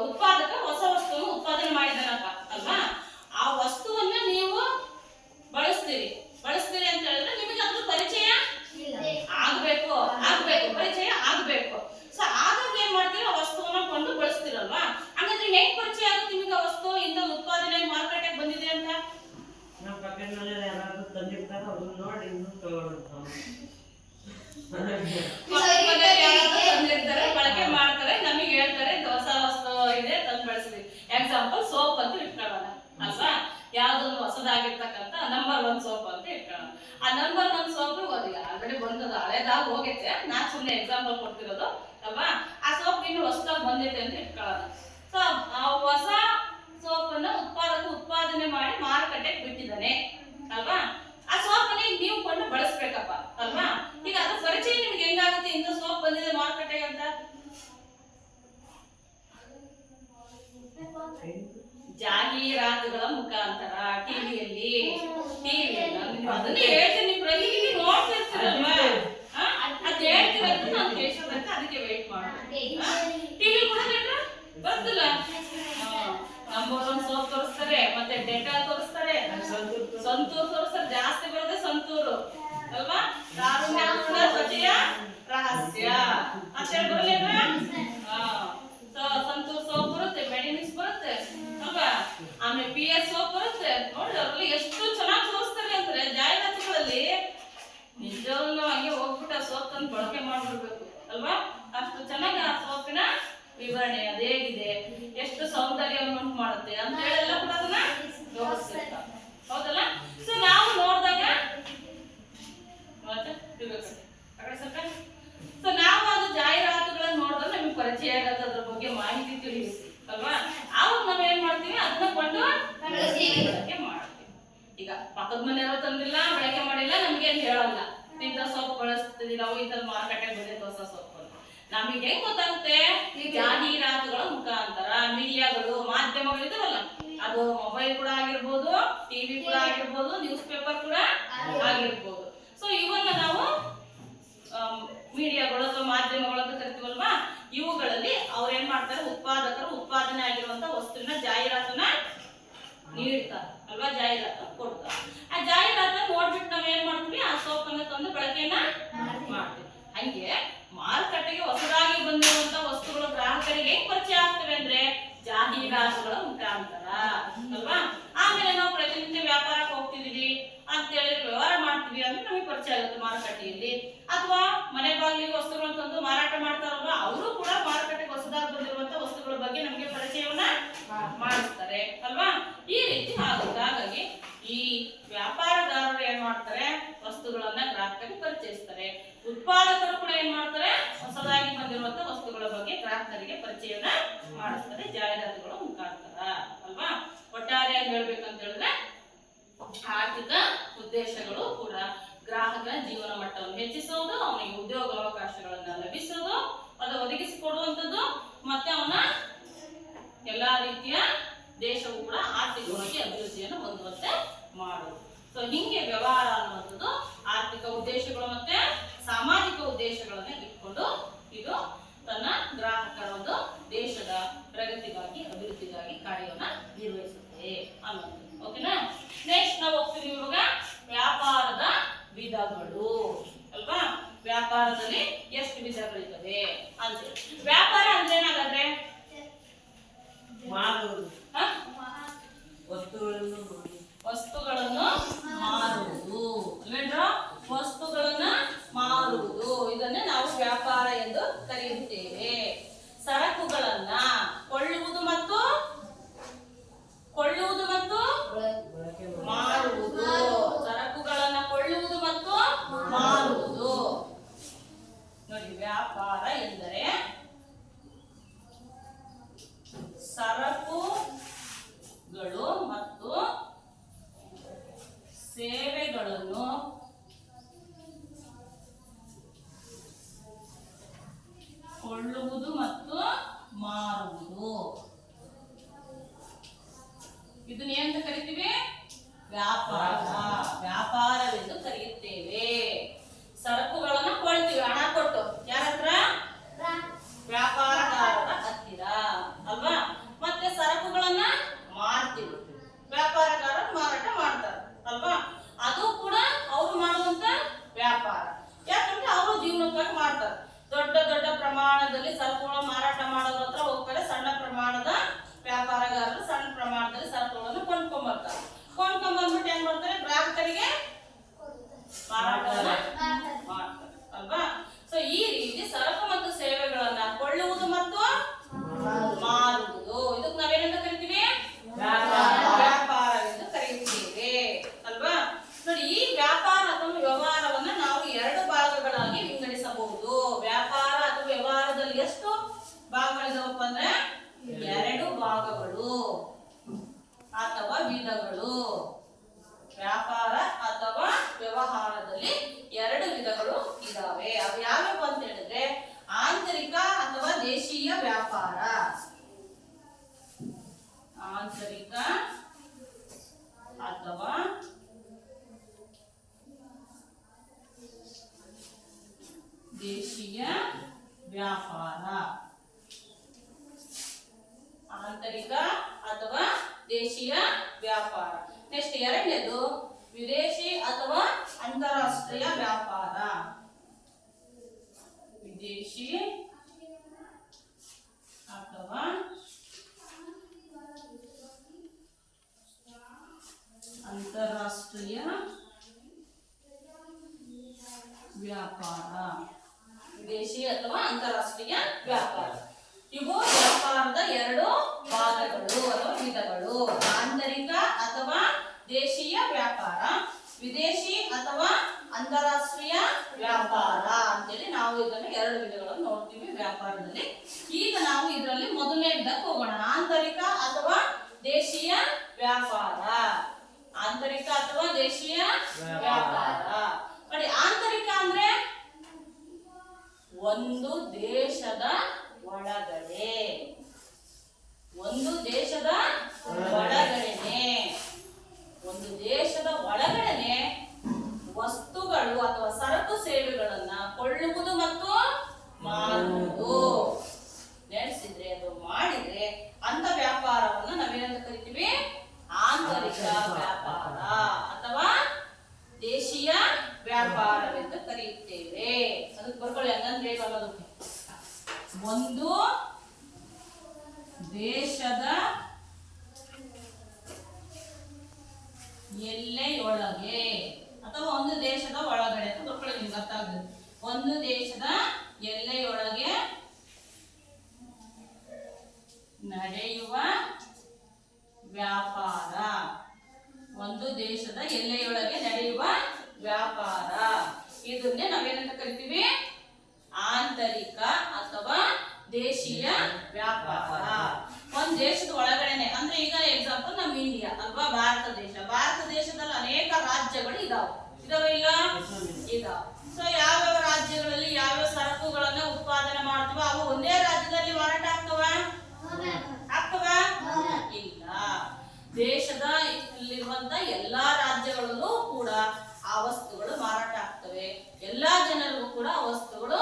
ಉತ್ಪಾದಕ ಹೊಸ ವಸ್ತುವನ್ನು ಉತ್ಪಾದನೆ ಮಾಡಿದಾನಪ್ಪ ಅಲ್ವಾ, ಆ ವಸ್ತುವನ್ನ ನೀವು ಬಳಸ್ತೀರಿ ಅಂತ ಹೇಳಿದ್ರೆ ನಿಮಗೆ ಅದ್ರ ಪರಿಚಯ ಆಗ್ಬೇಕು, ಪರಿಚಯ ಆಗ್ಬೇಕು. ಸೊ ಆದಾಗ ಏನ್ ಮಾಡ್ತೀರಿ, ಆ ವಸ್ತುವನ್ನ ಕೊಂಡು ಬಳಸ್ತೀರಲ್ವಾ. ಹಾಗಾದ್ರೆ ಹೆಂಗ್ ಪರಿಚಯ ಆಗುತ್ತೆ ನಿಮಗೆ ಆ ವಸ್ತು ಇಂದ ಉತ್ಪಾದನೆ ಮಾರುಕಟ್ಟೆಗೆ ಬಂದಿದೆ ಅಂತ? ನಮ್ಮ ಪಕ್ಕದಲ್ಲಿ ಯಾರಾದ್ರೂ ತಂದಿರ್ತಾರೋ ಅದನ್ನ ನೋಡಿ ಇನ್ನೂ ಬಳಕೆ ಮಾಡ್ತಾರೆ, ನಮಗೆ ಹೇಳ್ತಾರೆ ಹೊಸ ವಸ್ತು ಇದೆ ತಂದು ಬಳಸಿದ್ವಿ. ಎಕ್ಸಾಂಪಲ್ ಸೋಪ್ ಅಂತ ಇಟ್ಕೊಳ್ಳೋಣ ಅಲ್ವಾ. ಯಾವ್ದೊಂದು ಹೊಸದಾಗಿರ್ತಕ್ಕಂಥ ನಂಬರ್ 1 ಸೋಪ್ ಅಂತ ಇಟ್ಕೊಳ್ಳೋಣ. ಆ ನಂಬರ್ 1 ಸೋಪ್ ಆಲ್ರೆಡಿ ಬಂದದ, ಹಳೇದಾಗ ಹೋಗೈತೆ, ನಾನ್ ಸುಮ್ಮನೆ ಎಕ್ಸಾಂಪಲ್ ಕೊಡ್ತಿರೋದು ಅಲ್ವಾ. ಆ ಸೋಪ್ ಇನ್ನು ಹೊಸದಾಗಿ ಬಂದೈತೆ ಅಂತ ಇಟ್ಕೊಳ್ಳೋಣ. ಸೊ ಆ ಹೊಸ ಸೋಪನ್ನ ಉತ್ಪಾದನೆ ಮಾಡಿ ಮಾರುಕಟ್ಟೆಗೆ ಬಿಟ್ಟಿದ್ದಾನೆ ಅಲ್ವಾ. ಆ ಸೋಪನ್ನ ನೀವು ಕೊಂಡು ಬಳಸ್ಬೇಕಪ್ಪ ಅಲ್ವಾ. ಈಗ ಅದ್ರ ಪರಿಚಯ ನಿಮ್ಗೆ ಹೆಂಗಾಗುತ್ತೆ, ಇಂಥ ಸೋಪ್ ಬಂದಿದೆ ಮಾರುಕಟ್ಟೆಗೆ ಅಂತ? ಜಾಹೀರಾತುಗಳ ಮುಖಾಂತರ ಟಿವಿಯಲ್ಲಿ ಅದನ್ನ ಹೇಳ್ತೀನಿ, ಪ್ರತಿದಿನ ನೋಡ್ತಿರ್ತೀರಲ್ವಾ, ಅದ್ ಹೇಳ್ತಿರೋದು ನಾನು ಕೇಳಿಸೋದಂತ ಅದಕ್ಕೆ ವೇಟ್ ಮಾಡಿ. ಟಿವಿ ಕೂಡ ಬರ್ತಿಲ್ಲ, ನಂಬರ್ 1 ಸೋಪ್ ತೋರಿಸ್ತಾರೆ, ಮತ್ತೆ ಡೆಟಾಲ್ ತೋರಿಸ್ತಾರೆ, ಸಂತೂರ್ ತೋರಿಸ್ತಾರೆ, ಜಾಸ್ತಿ ಬರೋದೇ ಸಂತೂರು ಅಲ್ವಾ. ಸತಿಯ ರಹಸ್ಯ ಅಂತ ಹೇಳಿ ಬರಲಿಲ್ಲ. ಸಂತೂರ್ ಸೋಪ್ ಬರುತ್ತೆ, ಮೆಡಿಮಿಕ್ಸ್ ಬರುತ್ತೆ ಅಲ್ವಾ, ಆಮೇಲೆ PS ಸೋಪ್ ಬರುತ್ತೆ. ನೋಡಿ ಅವ್ರಲ್ಲಿ ಎಷ್ಟು ಚೆನ್ನಾಗಿ ತೋರಿಸ್ತಾರೆ ಅಂದ್ರೆ ಜಾಹೀರಾತುಗಳಲ್ಲಿ. ನಿಜವಲ್ಲೂ ಹಂಗೆ ಹೋಗ್ಬಿಟ್ಟು ಆ ಸೋಪ್ ತಂದು ಬಳಕೆ ಮಾಡ್ಬಿಡ್ಬೇಕು ಅಲ್ವಾ. ಅಷ್ಟು ಚೆನ್ನಾಗಿ ಆ ಸೋಪಿನ ವಿವರಣೆ ಅದೇಗಿದೆ, ಎಷ್ಟು ಸೌಂದರ್ಯವನ್ನು ಉಂಟು ಮಾಡುತ್ತೆ ಅಂತ ಹೇಳೆಲ್ಲ ಕೂಡ ಅದನ್ನ ತೋರಿಸ್ತಿರ್ತಾರೆ, ಹೌದಲ್ಲ. ಸೊ ನಾವು ನೋಡಿದಾಗ ಸೊ ನಾವು ಅದು ಜಾಹೀರಾತುಗಳನ್ನ ನೋಡಿದ್ರೆ ನಮ್ಗೆ ಪರಿಚಯ ಆಗತ್ತೆ, ಅದ್ರ ಬಗ್ಗೆ ಮಾಹಿತಿ ತಿಳಿಸಿ ಅಲ್ವಾ. ಆವಾಗ ನಾವ್ ಏನ್ ಮಾಡ್ತೀವಿ, ಅದನ್ನ ಬಳಕೆ ಮಾಡ್ತೀವಿ. ಈಗ ಪಕ್ಕದ ಮನೆಯವರು ತಂದಿಲ್ಲ, ಬಳಕೆ ಮಾಡಿಲ್ಲ, ನಮ್ಗೆ ಏನ್ ಹೇಳಲ್ಲ. ಇಂಥ ಸೊಪ್ಪು ಬಳಸ್ತೀವಿ ನಾವು, ಇಂಥದ್ದು ಮಾರುಕಟ್ಟೆಗೆ ಬಂದೈತೆ ಹೊಸ ಸೊಪ್ಪು. ನಮಗೆ ಹೆಂಗ್ ಗೊತ್ತಾಗುತ್ತೆ? ಜಾಹೀರಾತುಗಳ ಮುಖಾಂತರ, ಮೀಡಿಯಾಗಳು, ಮಾಧ್ಯಮಗಳು ಇದಾವಲ್ಲ, ಅದು ಮೊಬೈಲ್ ಕೂಡ ಆಗಿರ್ಬೋದು, ಟಿವಿ ಕೂಡ ಆಗಿರ್ಬೋದು, ನ್ಯೂಸ್ ಪೇಪರ್ ಕೂಡ ಆಗಿರ್ಬೋದು. ಸೊ ಇವನ್ನ ನಾವು ಮೀಡಿಯಾಗಳು ಅಥವಾ ಮಾಧ್ಯಮಗಳು ಅಂತ ಕರಿತೀವಲ್ವಾ, ಇವುಗಳಲ್ಲಿ ಅವ್ರು ಏನ್ ಮಾಡ್ತಾರೆ, ಉತ್ಪಾದಕರು ಉತ್ಪಾದನೆ ಆಗಿರುವಂತ ವಸ್ತುವಿನ ಜಾಹೀರಾತನ್ನ ನೀಡ್ತಾರೆ ಅಲ್ವಾ, ಜಾಹೀರಾತು ಕೊಡ್ತಾರೆ. ಆ ಜಾಹೀರಾತನ್ನ ನೋಡ್ಬಿಟ್ಟು ನಾವ್ ಏನ್ ಮಾಡ್ತೀವಿ, ಆ ಸೋಪನ್ನ ತಂದು ಬಳಕೆಯನ್ನ ಮಾಡ್ತೀವಿ. ಹಂಗೆ ಮಾರುಕಟ್ಟೆಗೆ ಹೊಸದಾಗಿ ಬಂದಿರುವಂತ ವಸ್ತುಗಳು ಗ್ರಾಹಕರಿಗೆ ಹೆಂಗ್ ಪರಿಚಯ ಆಗ್ತವೆ ಅಂದ್ರೆ ಜಾಹೀರಾತುಗಳ ಮುಖಾಂತರ ಅಲ್ವಾ. ಆಮೇಲೆ ನಾವು ಪ್ರತಿನಿತ್ಯ ವ್ಯಾಪಾರಕ್ಕೆ ಹೋಗ್ತಿದೀವಿ ಅಂತ ಹೇಳಿ ವ್ಯವಹಾರ ಮಾಡ್ತೀವಿ ಅಂದ್ರೆ ನಮಗೆ ಪರಿಚಯ ಆಗುತ್ತೆ ಮಾರುಕಟ್ಟೆಯಲ್ಲಿ. ಅಥವಾ ಮನೆ ಬಾಗಿಲಿಗೆ ವಸ್ತುಗಳನ್ನು ತಂದು ಮಾರಾಟ ಮಾಡ್ತಾರಲ್ವಾ, ಅವರು ಕೂಡ ಮಾರುಕಟ್ಟೆಗೆ ಹೊಸದಾಗಿ ಬಂದಿರುವಂತ ವಸ್ತುಗಳ ಬಗ್ಗೆ ನಮಗೆ ಪರಿಚಯವನ್ನ ಮಾಡಿಸ್ತಾರೆ ಅಲ್ವಾ. ಈ ರೀತಿ ಆಗುತ್ತೆ. ಹಾಗಾಗಿ ಈ ವ್ಯಾಪಾರಗಾರರು ಏನ್ ಮಾಡ್ತಾರೆ, ವಸ್ತುಗಳನ್ನ ಗ್ರಾಹಕರಿಗೆ ಪರಿಚಯಿಸ್ತಾರೆ. ಉತ್ಪಾದಕರು ಕೂಡ ಏನ್ ಮಾಡ್ತಾರೆ, ಹೊಸದಾಗಿ ಬಂದಿರುವಂತ ವಸ್ತುಗಳ ಬಗ್ಗೆ ಗ್ರಾಹಕರಿಗೆ ಪರಿಚಯವನ್ನ ಮಾಡಿಸ್ತಾರೆ ಜಾಹೀರಾತುಗಳ ಮುಖಾಂತರ ಅಲ್ವಾ. ಒಟ್ಟಾರೆಯಾಗಿ ಹೇಳ್ಬೇಕಂತ ಹೇಳಿದ್ರೆ ಆರ್ಥಿಕ ಉದ್ದೇಶಗಳು ಕೂಡ ಗ್ರಾಹಕರ ಜೀವನ ಮಟ್ಟವನ್ನು ಹೆಚ್ಚಿಸೋದು, ಅವನಿಗೆ ಉದ್ಯೋಗಾವಕಾಶಗಳನ್ನ ಲಭಿಸೋದು, ಅದು ಒದಗಿಸಿಕೊಡುವಂಥದ್ದು, ಮತ್ತೆ ಅವನ ಎಲ್ಲಾ ರೀತಿಯ ದೇಶವು ಕೂಡ ಆರ್ಥಿಕವಾಗಿ ಅಭಿವೃದ್ಧಿಯನ್ನು ಹೊಂದುವಂತೆ ಮಾಡೋದು. ಸೊ ಹಿಂಗೆ ವ್ಯವಹಾರ ಅನ್ನುವಂಥದ್ದು ಆರ್ಥಿಕ ಉದ್ದೇಶಗಳು ಮತ್ತೆ ಸಾಮಾಜಿಕ ಉದ್ದೇಶಗಳನ್ನ ಇಟ್ಕೊಂಡು ಇದು ತನ್ನ ಗ್ರಾಹಕರ ಒಂದು ದೇಶದ ಪ್ರಗತಿಗಾಗಿ ಅಭಿವೃದ್ಧಿಗಾಗಿ ಕಾರ್ಯವನ್ನ ನಿರ್ವಹಿಸುತ್ತೆ ಅನ್ನೋದು. ಓಕೆನಾ. ನೆಕ್ಸ್ಟ್ ನಾವು ಹೋಗ್ತೀವಿ ಇವಾಗ ವ್ಯಾಪಾರದ ವಿಧಗಳು ಅಲ್ವಾ. ವ್ಯಾಪಾರದಲ್ಲಿ ಎಷ್ಟು ವಿಧಗಳಿದ್ದಾವೆ ಅಂತ. ವ್ಯಾಪಾರ ಅಂದ್ರೆ ಏನಾಗುತ್ತೆ, ಮಾರುವುದು, ವಸ್ತುಗಳನ್ನು ಮಾರುವುದು ಅಲ್ವೇನ್ರ, ವಸ್ತುಗಳನ್ನ ಮಾರುವುದು, ಇದನ್ನೇ ನಾವು ವ್ಯಾಪಾರ ಎಂದು ಕರೆಯುತ್ತೇವೆ. ಸರಕುಗಳನ್ನ ಕೊಳ್ಳುವುದು ಮತ್ತು ಮಾರುವುದು, ಸರಕುಗಳನ್ನ ಕೊಳ್ಳುವುದು ಮತ್ತು ಮಾರುವುದು. ನೋಡಿ, ವ್ಯಾಪಾರ ಎಂದರೆ ಸರಕುಗಳು ಮತ್ತು ಸೇವೆಗಳನ್ನು ಕೊಳ್ಳುವುದು ಮತ್ತು ಮಾರುವುದು. ಇದನ್ನ ಏನಂತ ಕರಿತೀವಿ, ವ್ಯಾಪಾರವೆಂದು ಕರೆಯುತ್ತೇವೆ. ಸರಕುಗಳನ್ನ ಕೊಳ್ತೀವಿ ಹಣ ಕೊಟ್ಟು, ಯಾರ ಹತ್ರ, ವ್ಯಾಪಾರಗಾರರ ಹತ್ತಿರ ಅಲ್ವಾ. ಮತ್ತೆ ಸರಕುಗಳನ್ನ ಮಾರ್ತೀವಿ, ವ್ಯಾಪಾರಗಾರರು ಮಾರಾಟ ಮಾಡ್ತಾರೆ ಅಲ್ವಾ. ಅದು ಕೂಡ ಅವ್ರು ಮಾಡುವಂತ ವ್ಯಾಪಾರ. ಯಾಕಂದ್ರೆ ಅವರು ಜೀವನಕ್ಕಾಗಿ ಮಾಡ್ತಾರೆ. ದೊಡ್ಡ ದೊಡ್ಡ ಪ್ರಮಾಣದಲ್ಲಿ ಸರಕುಗಳ ಮಾರಾಟ ಮಾಡೋದ್ರ ಹತ್ರ ಹೋಗ್ತಾರೆ. ಸಣ್ಣ ಪ್ರಮಾಣದ ವ್ಯಾಪಾರಗಾರರು ಸಣ್ಣ ಪ್ರಮಾಣದಲ್ಲಿ ಸರಕುಗಳನ್ನು ಕೊಂಡ್ಕೊಂಡ್ಬರ್ತಾರೆ. ಕೊಂಡ್ಕೊಂಡ್ಬಂದ್ಬಿಟ್ಟು ಏನ್ ಮಾಡ್ತಾರೆ, ಗ್ರಾಹಕರಿಗೆ ಮಾರಾಟವನ್ನ ಮಾಡ್ತಾರೆ ಅಲ್ವಾ. ಸೊ ಈ ರೀತಿ ಸರಕು ಮತ್ತು ಸೇವೆಗಳನ್ನ ಕೊಳ್ಳುವುದು ಮತ್ತು ಮಾರುವುದು, ಇದಕ್ಕೆ ನಾವೇನಂತ ಕರಿತೀವಿ, ವ್ಯಾಪಾರ ಎಂದು ಕರೆಯುತ್ತೇವೆ ಅಲ್ವಾ. ನೋಡಿ, ಈ ವ್ಯಾಪಾರ ಅಥವಾ ವ್ಯವಹಾರವನ್ನ ನಾವು ಎರಡು ಭಾಗಗಳಾಗಿ ವಿಂಗಡಿಸಬಹುದು. ವ್ಯಾಪಾರ ಅಥವಾ ವ್ಯವಹಾರದಲ್ಲಿ ಎಷ್ಟು ಭಾಗಗಳಿದಾವಪ್ಪ ಅಂದ್ರೆ ಎರಡು ಭಾಗಗಳು ಅಥವಾ ವಿಧಗಳು. ವ್ಯಾಪಾರ ಅಥವಾ ವ್ಯವಹಾರದಲ್ಲಿ ಎರಡು ವಿಧಗಳು ಇದಾವೆ. ಅವು ಯಾವ್ಯಾವ ಅಂತ ಹೇಳಿದ್ರೆ ಆಂತರಿಕ ಅಥವಾ ದೇಶೀಯ ವ್ಯಾಪಾರ. ಆಂತರಿಕ ಅಥವಾ ದೇಶೀಯ ವ್ಯಾಪಾರ. ಆಂತರಿಕ ಅಥವಾ ದೇಶೀಯ ವ್ಯಾಪಾರ. ನೆಕ್ಸ್ಟ್ ಎರಡನೇದು ವಿದೇಶಿ ಅಥವಾ ಅಂತಾರಾಷ್ಟ್ರೀಯ ವ್ಯಾಪಾರ. ವಿದೇಶಿ ಅಥವಾ ಅಂತಾರಾಷ್ಟ್ರೀಯ ವ್ಯಾಪಾರ. ವಿದೇಶಿ ಅಥವಾ ಅಂತಾರಾಷ್ಟ್ರೀಯ ವ್ಯಾಪಾರ, ಇವು ವ್ಯಾಪಾರದ ಎರಡು ಭಾಗಗಳು ಅಥವಾ ವಿಧಗಳು. ಆಂತರಿಕ ಅಥವಾ ದೇಶೀಯ ವ್ಯಾಪಾರ, ವಿದೇಶಿ ಅಥವಾ ಅಂತಾರಾಷ್ಟ್ರೀಯ ವ್ಯಾಪಾರ ಅಂತೇಳಿ ನಾವು ಇದನ್ನು ಎರಡು ವಿಧಗಳನ್ನು ನೋಡ್ತೀವಿ ವ್ಯಾಪಾರದಲ್ಲಿ. ಈಗ ನಾವು ಇದರಲ್ಲಿ ಮೊದಲನೇ ವಿಧಕ್ಕೆ ಹೋಗೋಣ, ಆಂತರಿಕ ಅಥವಾ ದೇಶೀಯ ವ್ಯಾಪಾರ. ವ್ಯಾಪಾರ. ನೋಡಿ ಆಂತರಿಕ ಅಂದ್ರೆ ಒಂದು ದೇಶದ ಒಳಗಡೆ, ಒಂದು ದೇಶದ ಒಳಗಡೆನೆ, ಒಂದು ದೇಶದ ಒಳಗಡೆನೆ ವಸ್ತುಗಳು ಅಥವಾ ಸರಕು ಸೇವೆಗಳನ್ನ ಕೊಳ್ಳುವುದು ಮತ್ತು ಮಾರುವುದು ನಡೆಸಿದ್ರೆ ಅದು ಮಾಡಿದ್ರೆ ಅಂತ ವ್ಯಾಪಾರವನ್ನ ನಾವೇನಂತ ಕರಿತೀವಿ? ಆಂತರಿಕ ವ್ಯಾಪಾರ ಅಥವಾ ದೇಶೀಯ ವ್ಯಾಪಾರವೆಂದು ಕರೆಯುತ್ತೇವೆ. ಅದಕ್ಕೆ ಬರ್ಕೊಳ್ಳಿ ಹಂಗಂದ್ರೆ ಹೇಗೆ ಅನ್ನೋದು. ಒಂದು ದೇಶದ ಎಲ್ಲೆಯೊಳಗೆ ಅಥವಾ ಒಂದು ದೇಶದ ಒಳಗಡೆ ಅಂತ ಬರ್ಕೊಳ್ಳಿ, ನಿಮ್ಗೆ ಅರ್ಥ ಆಗುತ್ತೆ. ಒಂದು ದೇಶದ ಎಲ್ಲೆಯೊಳಗೆ ನಡೆಯುವ ವ್ಯಾಪಾರ, ಒಂದು ದೇಶದ ಎಲ್ಲೆಯೊಳಗೆ ನಡೆಯುವ ವ್ಯಾಪಾರ, ಇದನ್ನೇ ನಾವೇನಂತ ಕರಿತೀವಿ? ಆಂತರಿಕ ಅಥವಾ ದೇಶೀಯ ವ್ಯಾಪಾರ. ಒಂದ್ ದೇಶದ ಒಳಗಡೆನೆ ಅಂದ್ರೆ ಈಗ ಎಕ್ಸಾಂಪಲ್ ನಮ್ಮ ಇಂಡಿಯಾ ಅಲ್ವಾ, ಭಾರತ ದೇಶ. ಭಾರತ ದೇಶದಲ್ಲಿ ಅನೇಕ ರಾಜ್ಯಗಳು ಇದಾವೆ ಇಲ್ಲ? ಇದಾವೆ. ಸೊ ಯಾವ್ಯಾವ ರಾಜ್ಯಗಳಲ್ಲಿ ಯಾವ್ಯಾವ ಸರಕುಗಳನ್ನ ಉತ್ಪಾದನೆ ಮಾಡ್ತೀವೋ ಅವು ಒಂದೇ ರಾಜ್ಯದಲ್ಲಿ ಮಾರಾಟ ಆಗ್ತವ? ಇಲ್ಲ. ದೇಶದ ಇಲ್ಲಿರುವಂತ ಎಲ್ಲಾ ರಾಜ್ಯಗಳಲ್ಲೂ ಕೂಡ ಆ ವಸ್ತುಗಳು ಮಾರಾಟ ಆಗ್ತವೆ. ಎಲ್ಲಾ ಜನರಿಗೂ ಕೂಡ ಆ ವಸ್ತುಗಳು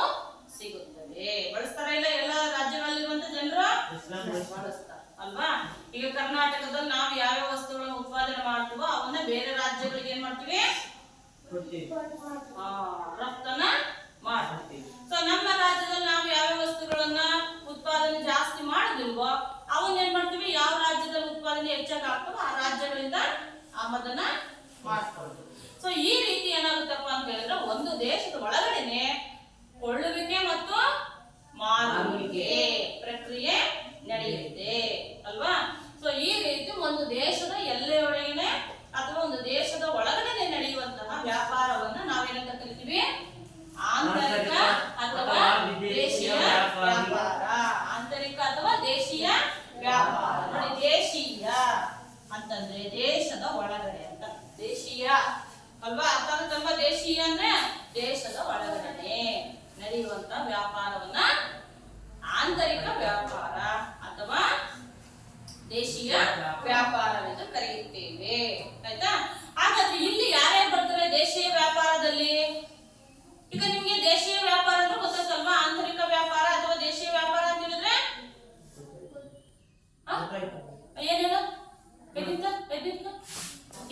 ಸಿಗುತ್ತವೆ. ಬಳಸ್ತಾರ ಇಲ್ಲ ಎಲ್ಲಾ ರಾಜ್ಯಗಳಲ್ಲಿರುವಂತ ಜನರು? ಬಳಸ್ತಾರೆ ಅಲ್ವಾ. ಈಗ ಕರ್ನಾಟಕದಲ್ಲಿ ನಾವು ಯಾವ್ಯಾವ ವಸ್ತುಗಳನ್ನ ಉತ್ಪಾದನೆ ಮಾಡ್ತೀವೋ ಅವನ್ನ ಬೇರೆ ರಾಜ್ಯಗಳಿಗೆ ಏನ್ ಮಾಡ್ತೀವಿ? ರಫ್ತನ್ನ ಮಾಡ್ತೀವಿ. ಸೊ ನಮ್ಮ ರಾಜ್ಯದಲ್ಲಿ ನಾವು ಯಾವ್ಯಾವ ವಸ್ತುಗಳನ್ನ ಉತ್ಪಾದನೆ ಜಾಸ್ತಿ ಮಾಡೋದಿಲ್ವೋ ಅವನ್ನ ಏನ್ ಮಾಡ್ತೀವಿ? ಯಾವ ರಾಜ್ಯದಲ್ಲಿ ಉತ್ಪಾದನೆ ಹೆಚ್ಚಾಗಿ ಆಗ್ತದೋ ಆ ರಾಜ್ಯಗಳಿಂದ ಆಮದನ್ನ ಮಾಡ್ಕೊಳ್ತೀವಿ. ಸೊ ಈ ರೀತಿ ಏನಾಗುತ್ತಪ್ಪ ಅಂತ ಹೇಳಿದ್ರೆ ಒಂದು ದೇಶದ ಒಳಗಡೆನೆ ಕೊಳ್ಳುವಿಕೆ ಮತ್ತು ಮಾರುವಿಕೆ ಪ್ರಕ್ರಿಯೆ ನಡೆಯುತ್ತೆ ಅಲ್ವಾ. ಸೊ ಈ ರೀತಿ ಒಂದು ದೇಶದ ಎಲ್ಲೆಯೊಳಗನೆ ಅಥವಾ ಒಂದು ದೇಶದ ಒಳಗಡೆ ನಡೆಯುವಂತಹ ವ್ಯಾಪಾರವನ್ನ ನಾವೇನಂತ ಕರಿತೀವಿ? ಆಂತರಿಕ ಅಥವಾ ದೇಶೀಯ ವ್ಯಾಪಾರ. ಆಂತರಿಕ ಅಥವಾ ದೇಶೀಯ ವ್ಯಾಪಾರ. ನೋಡಿ, ದೇಶೀಯ ಅಂತಂದ್ರೆ ದೇಶದ ಒಳಗಡೆ ಅಂತ. ದೇಶೀಯ ಅಲ್ವಾ, ಅರ್ಥ ಆಗುತ್ತಲ್ವಾ? ದೇಶೀಯ ಅಂದ್ರೆ ದೇಶದ ಒಳಗಡೆ ನಡೆಯುವಂತ ವ್ಯಾಪಾರವನ್ನ ಆಂತರಿಕ ವ್ಯಾಪಾರ ಅಥವಾ ದೇಶೀಯ ವ್ಯಾಪಾರವೆಂದು ಕರೆಯುತ್ತೇವೆ. ಆಯ್ತಾ? ಹಾಗಾದ್ರೆ ಇಲ್ಲಿ ಯಾರ್ಯಾರು ಬರ್ತಾರೆ ದೇಶೀಯ ವ್ಯಾಪಾರದಲ್ಲಿ? ಈಗ ನಿಮ್ಗೆ ದೇಶೀಯ ವ್ಯಾಪಾರ ಅಂದ್ರೆ ಗೊತ್ತಲ್ವಾ? ಆಂತರಿಕ ವ್ಯಾಪಾರ ಅಥವಾ ದೇಶೀಯ ವ್ಯಾಪಾರ ಅಂತ ಹೇಳಿದ್ರೆ ಏನೇನು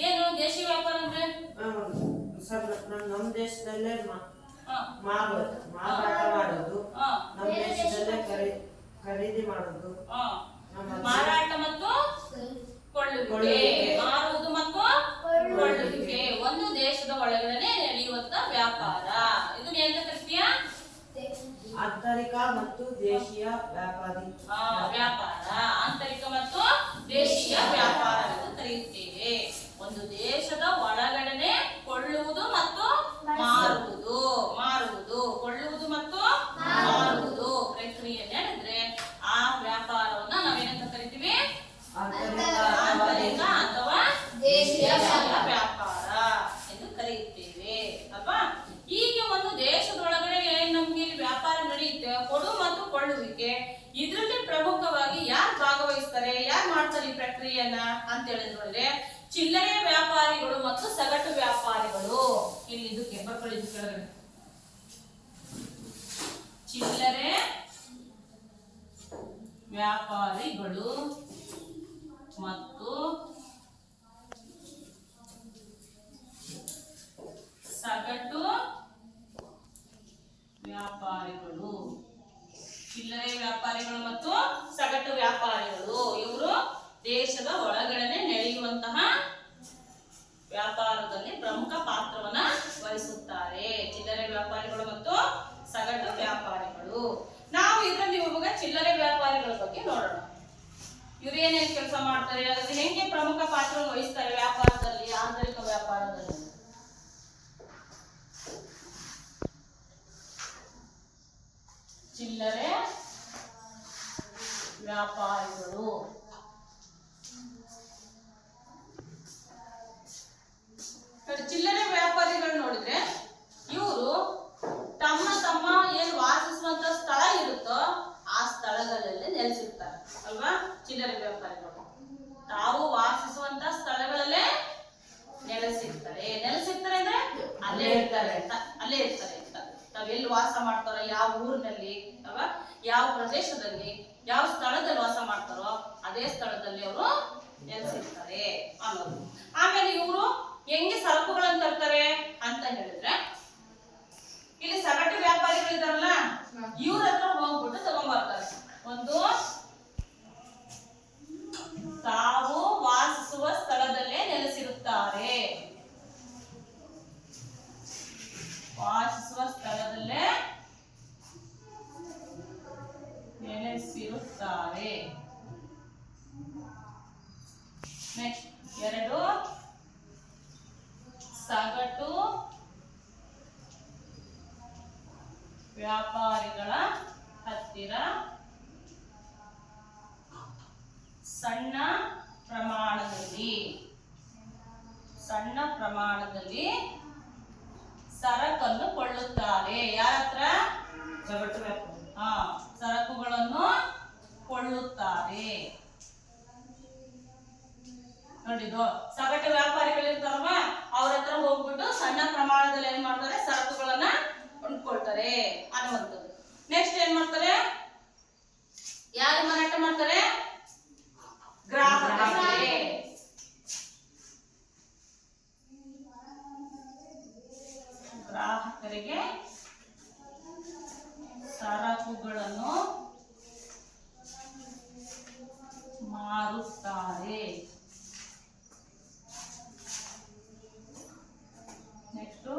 ಏನು ದೇಶೀಯ ವ್ಯಾಪಾರ ಅಂದ್ರೆ? ನಮ್ಮ ದೇಶದಲ್ಲೇ ಮಾರಾಟ ಮಾಡೋದು, ನಮ್ಮ ದೇಶದಲ್ಲೇ ಖರೀದಿ ಮಾಡೋದು, ಮಾರಾಟ ಮತ್ತು ಕೊಳ್ಳುವಿಕೆ, ಮಾರುವುದು ಮತ್ತು ಕೊಳ್ಳುವಿಕೆ ಒಂದು ದೇಶದ ಒಳಗಡೆ ನಡೆಯುವಂತ ವ್ಯಾಪಾರ. ಇದು ಎಂತ ಕರಿತೀಯ? ಆಂತರಿಕ ಮತ್ತು ದೇಶೀಯ ವ್ಯಾಪಾರ. ಆಂತರಿಕ ಮತ್ತು ದೇಶೀಯ ವ್ಯಾಪಾರ ಎಂದು ಕರೆಯುತ್ತೇವೆ. ಒಂದು ದೇಶದ ಒಳಗಡೆ ಕೊಳ್ಳುವುದು ಮತ್ತು ಮಾರುವುದು, ಕೊಳ್ಳುವುದು ಮತ್ತು ಮಾರುವುದು ಪ್ರಕ್ರಿಯೆ ನಡೆದ್ರೆ ಆ ವ್ಯಾಪಾರವನ್ನ ನಾವೇನಂತ ಕರಿತೀವಿ? ಆಂತರಿಕ ಅಥವಾ ದೇಶೀಯ ವ್ಯಾಪಾರ ಎಂದು ಕರೆಯುತ್ತೇವೆ ಅಲ್ವಾ. ಹೀಗೆ ಒಂದು ದೇಶದೊಳಗಡೆ ನಮ್ಗೆ ವ್ಯಾಪಾರ ನಡೆಯುತ್ತೆ, ಕೊಡು ಮತ್ತು ಕೊಳ್ಳುವಿಕೆ. ಇದರಲ್ಲಿ ಪ್ರಮುಖವಾಗಿ ಯಾರು ಭಾಗವಹಿಸ್ತಾರೆ, ಯಾರು ಮಾಡ್ತಾರೆ ಈ ಪ್ರಕ್ರಿಯೆಯನ್ನ ಅಂತ ಹೇಳಿದ್ರೆ ಚಿಲ್ಲರೆ ವ್ಯಾಪಾರಿಗಳು ಮತ್ತು ಸಗಟು ವ್ಯಾಪಾರಿಗಳು. ಇಲ್ಲಿ ಇದಕ್ಕೆ ಬರ್ಕೊಳ್ಳಿ ಕೆಳಗಡೆ. ಚಿಲ್ಲರೆ ವ್ಯಾಪಾರಿಗಳು ಮತ್ತು ಸಗಟು ವ್ಯಾಪಾರಿಗಳು. ಚಿಲ್ಲರೆ ವ್ಯಾಪಾರಿಗಳು ಮತ್ತು ಸಗಟು ವ್ಯಾಪಾರಿಗಳು ಇವರು ದೇಶದ ಒಳಗಡೆ ನಡೆಯುವಂತಹ ವ್ಯಾಪಾರದಲ್ಲಿ ಪ್ರಮುಖ ಪಾತ್ರವನ್ನ ವಹಿಸುತ್ತಾರೆ. ಚಿಲ್ಲರೆ ವ್ಯಾಪಾರಿಗಳು ಮತ್ತು ಸಗಟು ವ್ಯಾಪಾರಿಗಳು. ನಾವು ಇದರಲ್ಲಿ ಇವಾಗ ಚಿಲ್ಲರೆ ವ್ಯಾಪಾರಿಗಳ ಬಗ್ಗೆ ನೋಡೋಣ. ಇವ್ರು ಏನೇನು ಕೆಲಸ ಮಾಡ್ತಾರೆ, ಅದರಲ್ಲಿ ಹೆಂಗೆ ಪ್ರಮುಖ ಪಾತ್ರವನ್ನು ವಹಿಸ್ತಾರೆ ವ್ಯಾಪಾರದಲ್ಲಿ, ಆಂತರಿಕ ವ್ಯಾಪಾರದಲ್ಲಿ. ಚಿಲ್ಲರೆ ವ್ಯಾಪಾರಿಗಳು ಚಿಲ್ಲರೆ ಎಲ್ಲಿ ವಾಸ ಮಾಡ್ತಾರೋ, ಯಾವ ಊರಿನಲ್ಲಿ ಅಥವಾ ಯಾವ ಪ್ರದೇಶದಲ್ಲಿ, ಯಾವ ಸ್ಥಳದಲ್ಲಿ ವಾಸ ಮಾಡ್ತಾರೋ ಅದೇ ಸ್ಥಳದಲ್ಲಿ ಅವರು ನೆಲೆಸಿರ್ತಾರೆ ಅನ್ನೋದು. ಆಮೇಲೆ ಇವರು ಹೆಂಗೆ ಸರಕುಗಳನ್ನು ತರ್ತಾರೆ ಅಂತ ಹೇಳಿದ್ರೆ, ಇಲ್ಲಿ ಸಗಟು ವ್ಯಾಪಾರಿಗಳು ಇದಾರಲ್ಲ, ಇವ್ರ ಹತ್ರ ಹೋಗ್ಬಿಟ್ಟು ತಗೊಂಡ್ಬರ್ತಾರೆ. ಒಂದು, ತಾವು ವಾಸಿಸುವ ಸ್ಥಳದಲ್ಲೇ ನೆಲೆಸಿರುತ್ತಾರೆ, ವಾಸಿಸುವ ಸ್ಥಳದಲ್ಲೇ ನೆಲೆಸಿರುತ್ತಾರೆ. ನೆಕ್ಸ್ಟ್ 2, ಸಗಟು ವ್ಯಾಪಾರಿಗಳ ಹತ್ತಿರ ಸಣ್ಣ ಪ್ರಮಾಣದಲ್ಲಿ ಸರಕನ್ನು ಕೊಳ್ಳುತ್ತಾರೆ. ಯಾರ ಹತ್ರ? ಸಗಟು ವ್ಯಾಪಾರ. ಸರಕುಗಳನ್ನು ಕೊಳ್ಳುತ್ತಾರೆ. ನೋಡಿದ್ದು ಸಗಟು ವ್ಯಾಪಾರಿಗಳು ಇರ್ತಾರಲ್ವಾ, ಅವ್ರ ಹತ್ರ ಹೋಗ್ಬಿಟ್ಟು ಸಣ್ಣ ಪ್ರಮಾಣದಲ್ಲಿ ಏನ್ ಮಾಡ್ತಾರೆ, ಸರಕುಗಳನ್ನ ಕೊಂಡ್ಕೊಳ್ತಾರೆ ಅನ್ನುವಂಥದ್ದು. ನೆಕ್ಸ್ಟ್ ಏನ್ ಮಾಡ್ತಾರೆ, ಯಾರು ಮಾರಾಟ ಮಾಡ್ತಾರೆ? ಗ್ರಾಹಕರಿಗೆ. ಗ್ರಾಹಕರಿಗೆ ಸರಕುಗಳನ್ನು ಮಾರುತ್ತಾರೆ. ನೆಕ್ಸ್ಟ್,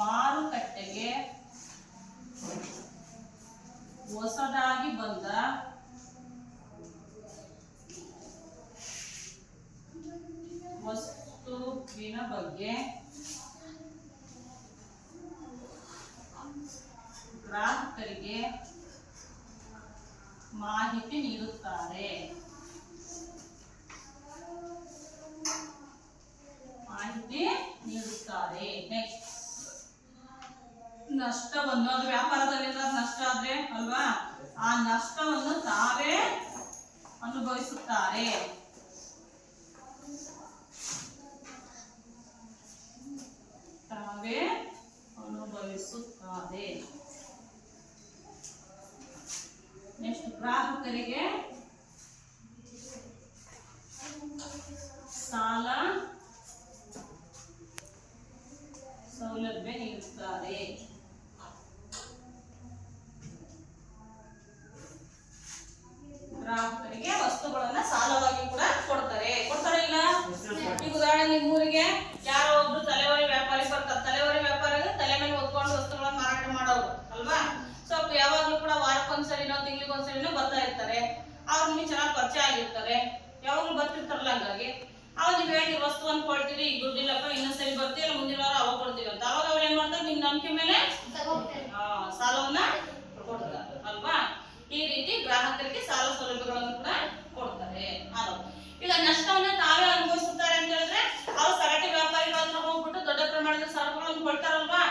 ಮಾರುಕಟ್ಟೆಗೆ ಹೊಸದಾಗಿ ಬಂದ ವಸ್ತುವಿನ ಬಗ್ಗೆ ಗ್ರಾಹಕರಿಗೆ ಮಾಹಿತಿ ನೀಡುತ್ತಾರೆ. ನೆಕ್ಸ್ಟ್, ನಷ್ಟವನ್ನು, ಅದು ವ್ಯಾಪಾರದಲ್ಲಿ ನಷ್ಟ ಆದ್ರೆ ಅಲ್ವಾ, ಆ ನಷ್ಟವನ್ನು ತಾವೇ ಅನುಭವಿಸುತ್ತಾರೆ. ನೆಕ್ಸ್ಟ್, ಗ್ರಾಹಕರಿಗೆ ಸಾಲ ಸೌಲಭ್ಯ ನೀಡುತ್ತಾರೆ. ಗ್ರಾಹಕರಿಗೆ ವಸ್ತುಗಳನ್ನ ಸಾಲವಾಗಿ ಕೂಡ ಕೊಡ್ತಾರೆ. ಇಲ್ಲ? ಈಗ ಉದಾಹರಣೆ, ನಿಮ್ಮೂರಿಗೆ ಯಾರೋ ಒಬ್ರು ತಲೆವರಿ ವ್ಯಾಪಾರಿ ಬರ್ತಾರೆ. ತಲೆವರಿ ವ್ಯಾಪಾರಿ ಅಂದ್ರೆ ತಲೆ ಮೇಲೆ ಹೊತ್ಕೊಂಡು ವಸ್ತುಗಳನ್ನ ಮಾರಾಟ ಮಾಡೋರು ಅಲ್ವಾ. ಸೊ ಯಾವಾಗ್ಲೂ ಕೂಡ ವಾರಕ್ಕೊಂದ್ಸರಿನೋ ತಿಂಗಳಿಗೊಂದ್ಸರಿನೋ ಬರ್ತಾ ಇರ್ತಾರೆ. ಅವ್ರು ನಿಮಗೆ ಚೆನ್ನಾಗಿ ಪರಿಚಯ ಆಗಿರ್ತಾರೆ, ಯಾವಾಗ್ಲೂ ಬರ್ತಿರ್ತಾರಲ್ಲ. ಹಂಗಾಗಿ ಅವಾಗ ನೀವು ಹೇಳಿ ವಸ್ತುವನ್ನು ಕೊಡ್ತೀರಿ, ಈಗ ದುಡ್ಡಿಲ್ಲಪ್ಪ ಇನ್ನೊಂದ್ ಸರಿ ಬರ್ತೀವಿ, ಮುಂದಿನ ವಾರ ಅವಾಗ ಕೊಡ್ತೀವಿ ಅಂತ. ಅವಾಗ ಅವ್ರು ಏನ್ ಮಾಡ್ತಾರೆ, ನಿಮ್ ನಂಬಿಕೆ ಮೇಲೆ ಸಾಲವನ್ನ ಕೊಡ್ತಾರೆ ಅಲ್ವಾ. ಈ ರೀತಿ ಗ್ರಾಹಕರಿಗೆ ಸಾಲ ಸೌಲಭ್ಯಗಳನ್ನು ಕೂಡ ಕೊಡ್ತಾರೆ ಅನ್ನೋದು. ಈಗ ನಷ್ಟವನ್ನ ತಾವೇ ಅನುಭವಿಸುತ್ತಾರೆ ಅಂತ ಹೇಳಿದ್ರೆ, ಅವ್ರು ಸಗಟು ವ್ಯಾಪಾರಿಗಳ ಹತ್ರ ಹೋಗ್ಬಿಟ್ಟು ದೊಡ್ಡ ಪ್ರಮಾಣದ ಸರಕುಗಳನ್ನು ಕೊಡ್ತಾರಲ್ವಾ,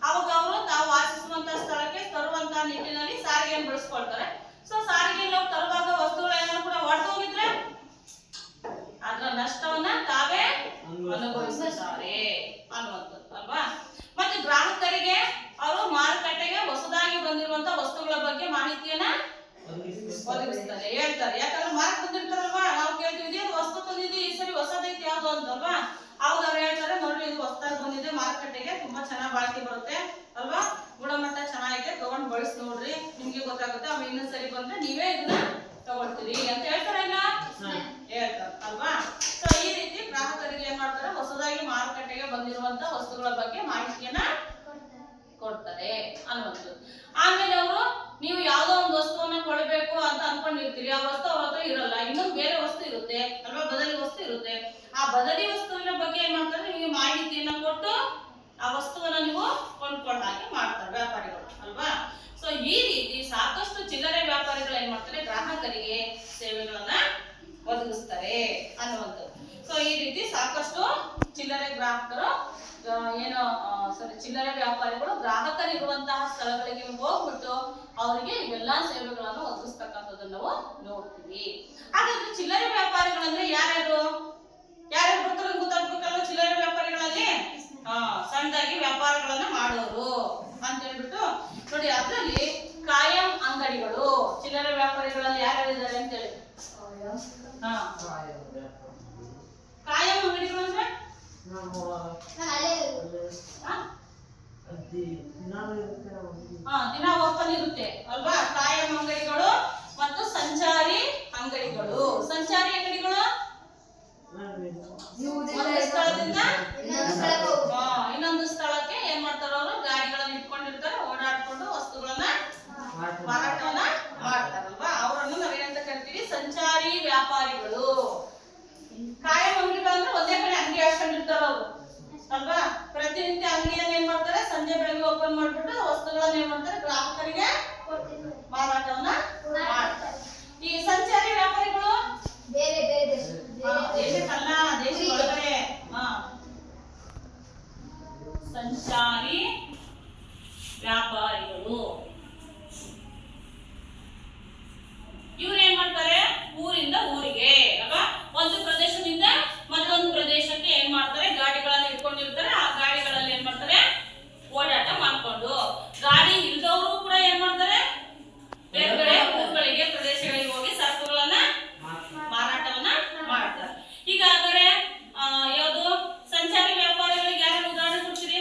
ಅವಾಗ ಅವರು ತಾವು ವಾಸಿಸುವಂತ ಸ್ಥಳಕ್ಕೆ ತರುವಂತ ನಿಟ್ಟಿನಲ್ಲಿ ಸಾರಿಗೆಯನ್ನು ಬಳಸ್ಕೊಳ್ತಾರೆ. ಸೊ ಸಾರಿಗೆಯಲ್ಲಿ ನಾವು ತರುವಾಗ ವಸ್ತುಗಳೇನೋ ಕೂಡ ಹೊರಟು ಹೋಗಿದ್ರೆ ಅದರ ನಷ್ಟವನ್ನ ತಾವೇ ಅನುಭವಿಸುತ್ತಾರೆ ಅನ್ನುವಂಥದ್ದು ಅಲ್ವಾ. ಮತ್ತೆ ಗ್ರಾಹಕರಿಗೆ ಅವರು ಮಾರುಕಟ್ಟೆಗೆ ಹೊಸದಾಗಿ ಬಂದಿರುವಂತ ವಸ್ತುಗಳ ಬಗ್ಗೆ ಮಾಹಿತಿಯನ್ನ ಒದಗಿಸ್ತಾರೆ, ಹೇಳ್ತಾರೆ. ಯಾಕಂದ್ರೆ ಮಾರಕ್ ಬಂದಿರ್ತಾರಲ್ವಾ, ನಾವು ಕೇಳ್ತೀವಿ ಇದು ವಸ್ತು ತಂದಿದ್ವಿ, ಈ ಸರಿ ಹೊಸದೈತಿ ಯಾವ್ದು ಅಂತಲ್ವಾ. ಅವಾಗ ಅವ್ರು ಹೇಳ್ತಾರೆ, ನೋಡ್ರಿ ಇದು ಹೊಸದಾಗಿ ಬಂದಿದೆ, ಮಾರುಕಟ್ಟೆಗೆ ತುಂಬಾ ಚೆನ್ನಾಗಿ ಬಾಳಿಕೆ ಬರುತ್ತೆ ಅಲ್ವಾ, ಗುಣಮಟ್ಟ ಚೆನ್ನಾಗಿದೆ, ತಗೊಂಡ್ ಬಳಸಿ ನೋಡ್ರಿ, ನಿಮ್ಗೆ ಗೊತ್ತಾಗುತ್ತೆ. ಆಮೇಲೆ ಇನ್ನೊಂದ್ ಸರಿ ಬಂದ್ರೆ ನೀವೇ ಇದನ್ನ ತಗೊಳ್ತೀರಿ ಅಂತ ಹೇಳ್ತಾರ ಇಲ್ಲ, ಹೇಳ್ತಾರೆ ಅಲ್ವಾ. ಸೊ ಈ ರೀತಿ ಗ್ರಾಹಕರಿಗೆ ಏನ್ ಮಾಡ್ತಾರೆ, ಹೊಸದಾಗಿ ಮಾರುಕಟ್ಟೆಗೆ ಬಂದಿರುವಂತ ವಸ್ತುಗಳ ಬಗ್ಗೆ ಮಾಹಿತಿಯನ್ನ ಕೊಡ್ತಾರೆ ಅನ್ನುವಂಥದ್ದು. ಆಮೇಲೆ ಅವರು ನೀವು ಯಾವ್ದೋ ಒಂದು ವಸ್ತುವನ್ನ ಕೊಡಬೇಕು ಅಂತ ಅನ್ಕೊಂಡಿರ್ತೀರಿ, ಆ ವಸ್ತು ಅವ್ರ ಹತ್ರ ಇರಲ್ಲ, ಇನ್ನೊಂದು ಬೇರೆ ವಸ್ತು ಇರುತ್ತೆ ಅಲ್ವಾ, ಬದಲಿ ವಸ್ತು ಇರುತ್ತೆ. ಆ ಬದಲಿ ವಸ್ತುವಿನ ಬಗ್ಗೆ ಏನ್ ಮಾಡ್ತಾರೆ, ನಿಮಗೆ ಮಾಹಿತಿಯನ್ನ ಕೊಟ್ಟು ಆ ವಸ್ತುವನ್ನ ನೀವು ಕೊಂಡ್ಕೊಂಡಾಗೆ ಮಾಡ್ತಾರೆ ವ್ಯಾಪಾರಿಗಳು ಅಲ್ವಾ. ಸೊ ಈ ರೀತಿ ಸಾಕಷ್ಟು ಚಿಲ್ಲರೆ ವ್ಯಾಪಾರಿಗಳು ಏನ್ ಮಾಡ್ತಾರೆ, ಗ್ರಾಹಕರಿಗೆ ಸೇವೆಗಳನ್ನ ಒದಗಿಸ್ತಾರೆ ಅನ್ನುವಂಥದ್ದು. ಸೊ ಈ ರೀತಿ ಸಾಕಷ್ಟು ಚಿಲ್ಲರೆ ಗ್ರಾಹಕರು ಚಿಲ್ಲರೆ ವ್ಯಾಪಾರಿಗಳು ಗ್ರಾಹಕರಿರುವಂತಹ ಸ್ಥಳಗಳಿಗೆ ಹೋಗ್ಬಿಟ್ಟು ಅವರಿಗೆ ಇವೆಲ್ಲಾ ಸೇವೆಗಳನ್ನು ಒದಗಿಸ್ತಕ್ಕಂಥದ್ದನ್ನು ನಾವು ನೋಡ್ತೀವಿ. ಹಾಗಾದ್ರೆ ಚಿಲ್ಲರೆ ವ್ಯಾಪಾರಿಗಳಂದ್ರೆ ಯಾರ್ಯಾರು ಬರ್ತಾರೆ ಗೊತ್ತಾಗ್ಬೇಕಲ್ಲ. ಚಿಲ್ಲರೆ ವ್ಯಾಪಾರಿಗಳಲ್ಲಿ ಸಣ್ಣದಾಗಿ ವ್ಯಾಪಾರಗಳನ್ನ ಮಾಡೋರು ನೋಡಿ ಅದರಲ್ಲಿ ಕಾಯಂ ಅಂಗಡಿಗಳು, ಚಿಲ್ಲರೆ ವ್ಯಾಪಾರಿಗಳಲ್ಲಿ ಯಾರ್ಯಾರು ಇದ್ದಾರೆ ಅಂತ ಹೇಳಿ. ಹಾ, ಕಾಯಂ ಅಂಗಡಿಗಳು ಅಂದ್ರೆ ದಿನ ಓಪನ್ ಇರುತ್ತೆ ಅಲ್ವಾ. ಕಾಯಂ ಅಂಗಡಿಗಳು ಮತ್ತು ಸಂಚಾರಿ ಅಂಗಡಿಗಳು. ಸಂಚಾರಿ ಅಂಗಡಿಗಳು ಒಂದು ಸ್ಥಳದಿಂದ ಇನ್ನೊಂದು ಸ್ಥಳಕ್ಕೆ ಏನ್ ಮಾಡ್ತಾರ, ಅವರು ಗಾಡಿಗಳನ್ನ ಇಟ್ಕೊಂಡಿರ್ತಾರೆ, ಓಡಾಡ್ಕೊಂಡು ವಸ್ತುಗಳನ್ನ ಮಾರಾಟವನ್ನ ಮಾಡ್ತಾರಲ್ವಾ. ಅವರನ್ನು ನಾವೇನಂತ ಕರಿತೀವಿ, ಸಂಚಾರಿ ವ್ಯಾಪಾರಿಗಳು. ಕಾಯಂ ಅಂಗಡಿಗಳು ಅಂದ್ರೆ ಒಂದೇ ಕಡೆ ಅಂಗಡಿ ಹಾಕೊಂಡಿರ್ತಾರ ಅವರು ಅಲ್ವಾ. ಪ್ರತಿನಿತ್ಯ ಅಂಗಡಿಯನ್ನ ಏನ್ ಮಾಡ್ತಾರೆ, ಸಂಜೆ ಬೆಳಗ್ಗೆ ಓಪನ್ ಮಾಡ್ಬಿಟ್ಟು ವಸ್ತುಗಳನ್ನ ಏನ್ ಮಾಡ್ತಾರೆ, ಗ್ರಾಹಕರಿಗೆ ಮಾರಾಟವನ್ನ ಮಾಡ್ತಾರೆ. ಈ ಸಂಚಾರಿ ವ್ಯಾಪಾರಿಗಳು ಬೇರೆ ಬೇರೆ ದೇಶಕ್ಕಲ್ಲ, ದೇಶದ ಒಳಗಡೆ. ಸಂಚಾರಿ ವ್ಯಾಪಾರಿಗಳು ಇವ್ರು ಏನ್ ಮಾಡ್ತಾರೆ, ಊರಿಂದ ಊರಿಗೆ ಅಲ್ವಾ, ಒಂದು ಪ್ರದೇಶದಿಂದ ಮತ್ತೊಂದು ಪ್ರದೇಶಕ್ಕೆ ಏನ್ ಮಾಡ್ತಾರೆ, ಗಾಡಿಗಳನ್ನ ಇಟ್ಕೊಂಡಿರ್ತಾರೆ. ಆ ಗಾಡಿಗಳಲ್ಲಿ ಏನ್ ಮಾಡ್ತಾರೆ, ಓಡಾಟ ಮಾಡ್ಕೊಂಡು. ಗಾಡಿ ಇಲ್ದವರು ಕೂಡ ಏನ್ ಮಾಡ್ತಾರೆ, ಬೇರೆ ಬೇರೆ ಊರುಗಳಿಗೆ, ಪ್ರದೇಶಗಳಿಗೆ ಹೋಗಿ ಸರಕುಗಳನ್ನ ಮಾರಾಟವನ್ನ ಮಾಡ್ತಾರೆ. ಈಗ ಆದರೆ ಯಾವುದು ಸಂಚಾರಿ ವ್ಯಾಪಾರಿಗಳಿಗೆ ಯಾರು ಉದಾಹರಣೆ ಕೊಡ್ತೀರಿ?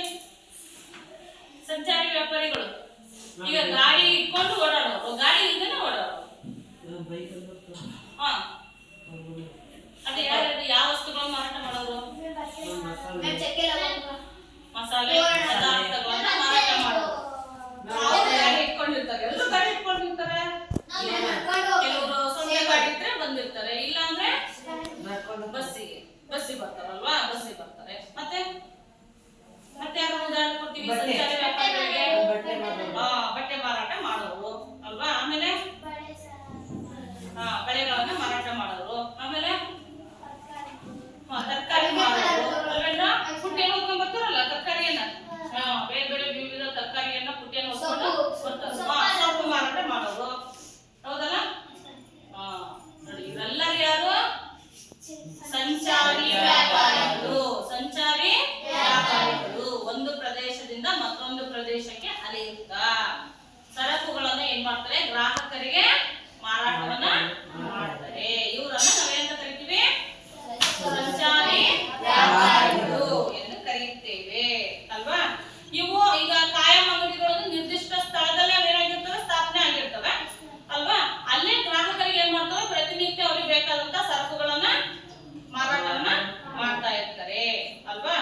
ಸಂಚಾರಿ ವ್ಯಾಪಾರಿಗಳು ಈಗ ಗಾಡಿ ಇಟ್ಕೊಂಡು ಓಡಾಡೋರು, ಗಾಡಿ ಇಲ್ದೇನೆ ಓಡಾಡೋರು. ಅದೇ ಯಾವ ವಸ್ತುಗಳನ್ನು ಮಾರಾಟ ಮಾಡೋರು? ಮಸಾಲೆ ಪದಾರ್ಥಗಳನ್ನ ಮಾರಾಟ ಮಾಡೋರು. ಗಾಡಿ ಇಟ್ಕೊಂಡಿರ್ತಾರೆ, ಎಲ್ಲರೂ ಗಾಡಿ ಇಟ್ಕೊಂಡಿರ್ತಾರೆ. ಕೆಲವರು ಸ್ವಂತ ಗಾಡಿ ಇದ್ರೆ ಬಂದಿರ್ತಾರೆ, ಇಲ್ಲ ಅಂದ್ರೆ ಬಸ್ಸಿಗೆ ಬರ್ತಾರಲ್ವಾ, ಬಸ್ಸಿಗೆ ಬರ್ತಾರೆ. ಮತ್ತೆ ಯಾರು ಉದಾಹರಣೆ ಕೊಡ್ತೀವಿ ಸಂಚಾರಿ ವ್ಯಾಪಾರಿಗಳಿಗೆ? ಬಟ್ಟೆ ಮಾರಾಟ ಮಾಡೋರು ಅಲ್ವಾ. ಆಮೇಲೆ ಬೆಳೆಗಳನ್ನ ಮಾರಾಟ ಮಾಡೋರು. ಆಮೇಲೆ ತರಕಾರಿ ಮಾರೋರು. ಅಲ್ವೇನಾ, ಪುಟ್ಟಿಯನ್ನು ಹೊತ್ಕೊಂಡ್ ಬರ್ತಾರಲ್ಲ ತರಕಾರಿಯನ್ನ, ಬೇರೆ ಬೇರೆ ವಿವಿಧ ತರಕಾರಿಯನ್ನ ಪುಟ್ಟಿಯನ್ನು ಹೊತ್ಕೊಂಡು ಬರ್ತಾರೆ. ಸೊಪ್ಪು ಮಾರಾಟ ಮಾಡೋರು. ಹೌದಲ್ಲ? ನೋಡಿ, ಇವರೆಲ್ಲರೂ ಯಾರು? ಸಂಚಾರಿ ವ್ಯಾಪಾರಿಗಳು. ಸಂಚಾರಿ ವ್ಯಾಪಾರಿಗಳು ಒಂದು ಪ್ರದೇಶದಿಂದ ಮತ್ತೊಂದು ಪ್ರದೇಶಕ್ಕೆ ಅಲೆಯುತ್ತಾ ಸರಕುಗಳನ್ನ ಏನ್ ಮಾಡ್ತಾರೆ, ಗ್ರಾಹಕರಿಗೆ ಮಾರಾಟವನ್ನ ಮಾಡ್ತಾರೆ. ಇವರನ್ನ ನಾವೇನಂತ ಕರಿತೀವಿ? ಸಂಚಾರಿ ವ್ಯಾಪಾರಿಗಳು ಎಂದು ಕರೆಯುತ್ತೇವೆ ಅಲ್ವಾ. ಇವು ಈಗ ಕಾಯಂ ಅಂಗಡಿಗಳು ನಿರ್ದಿಷ್ಟ ಸ್ಥಳದಲ್ಲೇ ಏನಾಗಿರ್ತವೆ, ಸ್ಥಾಪನೆ ಆಗಿರ್ತವೆ ಅಲ್ವಾ. ಅಲ್ಲೇ ಗ್ರಾಹಕರಿಗೆ ಏನ್ ಮಾಡ್ತವೆ, ಪ್ರತಿನಿತ್ಯ ಅವ್ರಿಗೆ ಬೇಕಾದಂತ ಸರಕುಗಳನ್ನ ಮಾರಾಟವನ್ನ ಮಾಡ್ತಾ ಇರ್ತಾರೆ ಅಲ್ವಾ.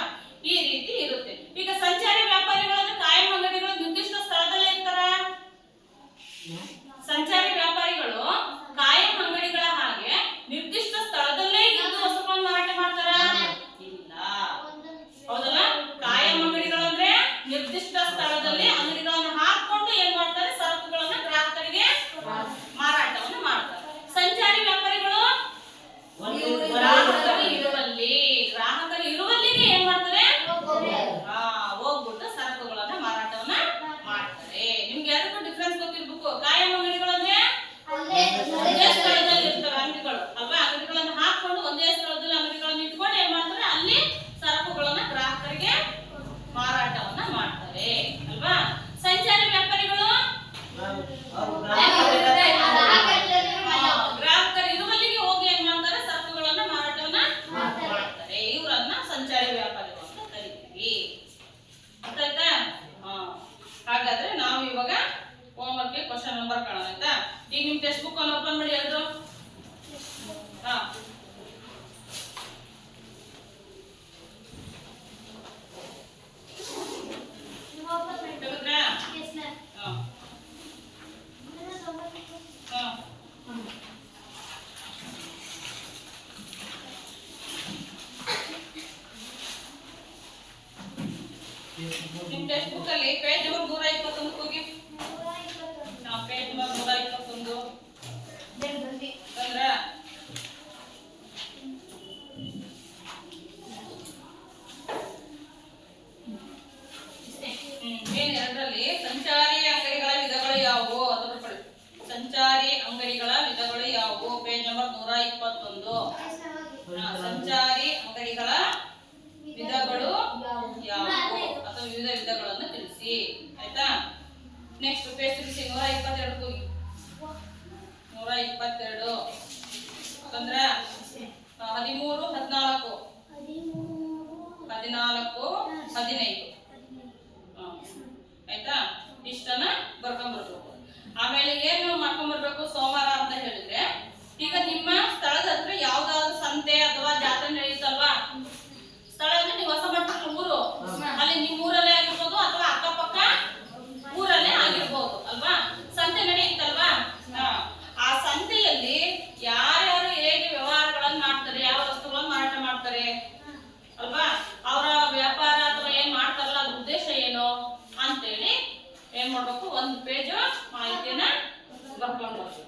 ಈ ರೀತಿ ಇರುತ್ತೆ. ಈಗ ಸಂಚಾರಿ ವ್ಯಾಪಾರಿಗಳನ್ನ ಕಾಯಂ ಅಂಗಡಿಗಳು ನಿರ್ದಿಷ್ಟ ಸ್ಥಳದಲ್ಲೇ ಇರ್ತಾರ? ಸಂಚಾರಿ ವ್ಯಾಪಾರಿಗಳು ಕಾಯಂ ಅಂಗಡಿಗಳ ಹಾಗೆ ನಿರ್ದಿಷ್ಟ ಸ್ಥಳದಲ್ಲೇ ಇದ್ದು ವಸ್ತುಗಳನ್ನು ಮಾರಾಟ ಮಾಡ್ತಾರ? ಇಲ್ಲ. ಹೌದಲ್ಲ? ಕಾಯಂ ಅಂಗಡಿಗಳು ಅಂದ್ರೆ ನಿರ್ದಿಷ್ಟ ಸ್ಥಳದಲ್ಲಿ ಅಂಗಡಿಗಳನ್ನು ಹಾಕೊಂಡು ಏನ್ ಮಾಡ್ತಾರೆ, ಸರಕುಗಳನ್ನ ಗ್ರಾಹಕರಿಗೆ ಮಾರಾಟವನ್ನು ಮಾಡ್ತಾರೆ. ಸಂಚಾರಿ ವ್ಯಾಪಾರಿಗಳು ಗ್ರಾಹಕರು ಇರುವಲ್ಲಿಗೆ ಏನ್ ಮಾಡ್ತಾರೆ, ಹೋಗ್ಬಿಟ್ಟು ಸರಕುಗಳನ್ನ ಮಾರಾಟವನ್ನ ಮಾಡ್ತಾರೆ. ನಿಮ್ಗೆ ಯಾರಿಗೂ ಡಿಫ್ರೆನ್ಸ್ ಗೊತ್ತಿರ್ಬೇಕು. ಕಾಯಂ ಅಂಗಡಿಗಳು ಅಂದ್ರೆ ಒಂದೇ ಸ್ಥಳದಲ್ಲಿ ಇರ್ತವೆ ಅಂಗಡಿಗಳು ಅಲ್ವಾ. ಅಂಗಡಿಗಳನ್ನ ಹಾಕೊಂಡು ಒಂದೇ ಸ್ಥಳದಲ್ಲಿ ಅಂಗಡಿಗಳನ್ನ ಇಟ್ಕೊಂಡು ಏನ್ ಮಾಡ್ತಾರೆ, ಅಲ್ಲಿ ಸರಕುಗಳನ್ನ ಗ್ರಾಹಕರಿಗೆ ಮಾರಾಟವನ್ನ ಮಾಡ್ತಾರೆ ಅಲ್ವಾ. ಸಂಚಾರಿ ವ್ಯಾಪಾರಿಗಳು ಗ್ರಾಹಕರು ಇರುವಲ್ಲಿಗೆ ಹೋಗಿ ಏನ್ ಮಾಡ್ತಾರೆ, ಸರಕುಗಳನ್ನ ಮಾರಾಟವನ್ನ ಮಾಡ್ತಾರೆ. ಇವರನ್ನ ಸಂಚಾರಿ ವ್ಯಾಪಾರಿಗಳು ಅಂತ ಕರಿತೀವಿ. ಗೊತ್ತಾಯ್ತಾ? ಹಾಗಾದ್ರೆ ನಾವು ಇವಾಗ ಹೋಮ್ವರ್ಕ್ ಕ್ವಶನ್ ನಂಬರ್ ಕಾಣೋಣ ಆಯ್ತಾ. ಈಗ ನಿಮ್ ಟೆಕ್ಸ್ಟ್ ಬುಕ್ ಅನ್ನು ಓಪನ್ ಮಾಡಿ ಎಲ್ರು. ನಿಮ್ ಟೆಕ್ಸ್ಟ್ ಬುಕ್ ಅಲ್ಲಿ ಪೇಜ್ ನಂಬರ್ 121 ಹೋಗಿ. ಪೇಜ್ ನಂಬರ್ 121 ಬಂದ್ರ? ಏನ್ ಎರಡರಲ್ಲಿ ಸಂಚಾರಿ ಅಂಗಡಿಗಳ ವಿಧಗಳು ಯಾವುವು ಅದನ್ನು ಪಡಿ. ಸಂಚಾರಿ ಅಂಗಡಿಗಳ ವಿಧಗಳು ಯಾವುವು? Page number 121. ಸಂಚಾರಿ ಅಂಗಡಿಗಳ ವಿಧಗಳು ಯಾವುವು ಅಥವಾ ವಿವಿಧ ವಿಧಗಳನ್ನು ತಿಳಿಸಿ ಆಯ್ತಾ. ನೆಕ್ಸ್ಟ್ ಪೇಜ್ ತಿರುಗಿಸಿ 122 ಹೋಗಿ 122 ಅಂದ್ರೆ 13 14 14 15 ಆಯ್ತಾ ಇಷ್ಟನ್ನ ಬರ್ಕೊಂಡ್ಬರ್ಬೇಕು. ಆಮೇಲೆ ಏನು ಮಾಡ್ಕೊಂಡ್ಬರ್ಬೇಕು ಸೋಮವಾರ ಅಂತ ಹೇಳಿದ್ರೆ, ಈಗ ನಿಮ್ಮ ಸ್ಥಳದ ಹತ್ರ ಯಾವ್ದಾದ್ರು ಸಂತೆ ಅಥವಾ ಜಾತ್ರೆ ನಡೆಯುತ್ತಲ್ವಾ, ಸ್ಥಳ ಅಂದ್ರೆ ನೀವು ಹೊಸ ಮಟ್ಟದ ಊರು, ಅಲ್ಲಿ ನಿಮ್ಮ ಊರಲ್ಲೇ ಆಗಿರ್ಬೋದು ಅಥವಾ ಅಕ್ಕಪಕ್ಕ ಊರಲ್ಲೇ ಆಗಿರ್ಬೋದು ಅಲ್ವಾ, ಸಂತೆ ನಡೆಯುತ್ತಲ್ವಾ. ಆ ಸಂತೆಯಲ್ಲಿ ಯಾರ್ಯಾರು ಹೇಗೆ ವ್ಯವಹಾರಗಳನ್ನ ಮಾಡ್ತಾರೆ, ಯಾವ ವಸ್ತುಗಳನ್ನ ಮಾರಾಟ ಮಾಡ್ತಾರೆ ಅಲ್ವಾ, ಅವರ ವ್ಯಾಪಾರ ಅಥವಾ ಏನ್ ಮಾಡ್ತಾರಲ್ಲ ಅದ್ರ ಉದ್ದೇಶ ಏನು ಅಂತೇಳಿ ಏನ್ ಮಾಡ್ಬೇಕು, ಒಂದು ಪೇಜ್ ಮಾಹಿತಿಯನ್ನ ಬರ್ಕೊಂಡು ಬರ್ಬೇಕು.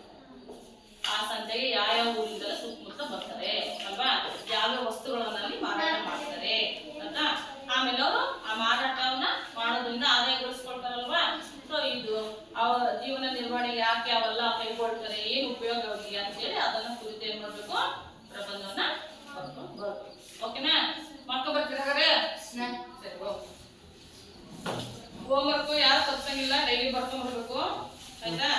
ಆ ಸಂತೆಗೆ ಯಾವ ಊರಿಂದೆಲ್ಲ ಸುತ್ತಮುತ್ತ ಬರ್ತಾರೆ ಅಲ್ವಾ, ಯಾವ ವಸ್ತುಗಳನ್ನಲ್ಲಿ ಮಾರಾಟ ಮಾಡ್ತಾರೆ ಅಂತ. ಆಮೇಲೆ ಅವರು ಆ ಮಾರಾಟವನ್ನ ಮಾಡೋದ್ರಿಂದ ಆದಾಯ ಗಳಿಸ್ಕೊಳ್ತಾರಲ್ವಾ. ಸೊ ಇದು ಅವರ ಜೀವನ ನಿರ್ವಹಣೆಗೆ ಯಾಕೆ ಅವೆಲ್ಲ ಕೈಗೊಳ್ತಾರೆ, ಏನು ಉಪಯೋಗ ಅವರಿಗೆ ಅಂತೇಳಿ ಅದನ್ನ ಕುರಿತು ಏನ್ ಮಾಡ್ಬೇಕು, ಪ್ರಬಂಧವನ್ನ ಬರ್ಕೊಂಡು ಬರ್ಬೇಕು. ಓಕೆನಾ, ಮಾಡ್ಕೊಂಡ್ ಬರ್ತೀರಾರೆ? ಸರಿ, ಹೋಮ್ವರ್ಕ್ ಯಾರು ತಪ್ಸಂಗಿಲ್ಲ, ಡೈಲಿ ಬರ್ಕೊಂಡ್ ಬರ್ಬೇಕು ಆಯ್ತಾ.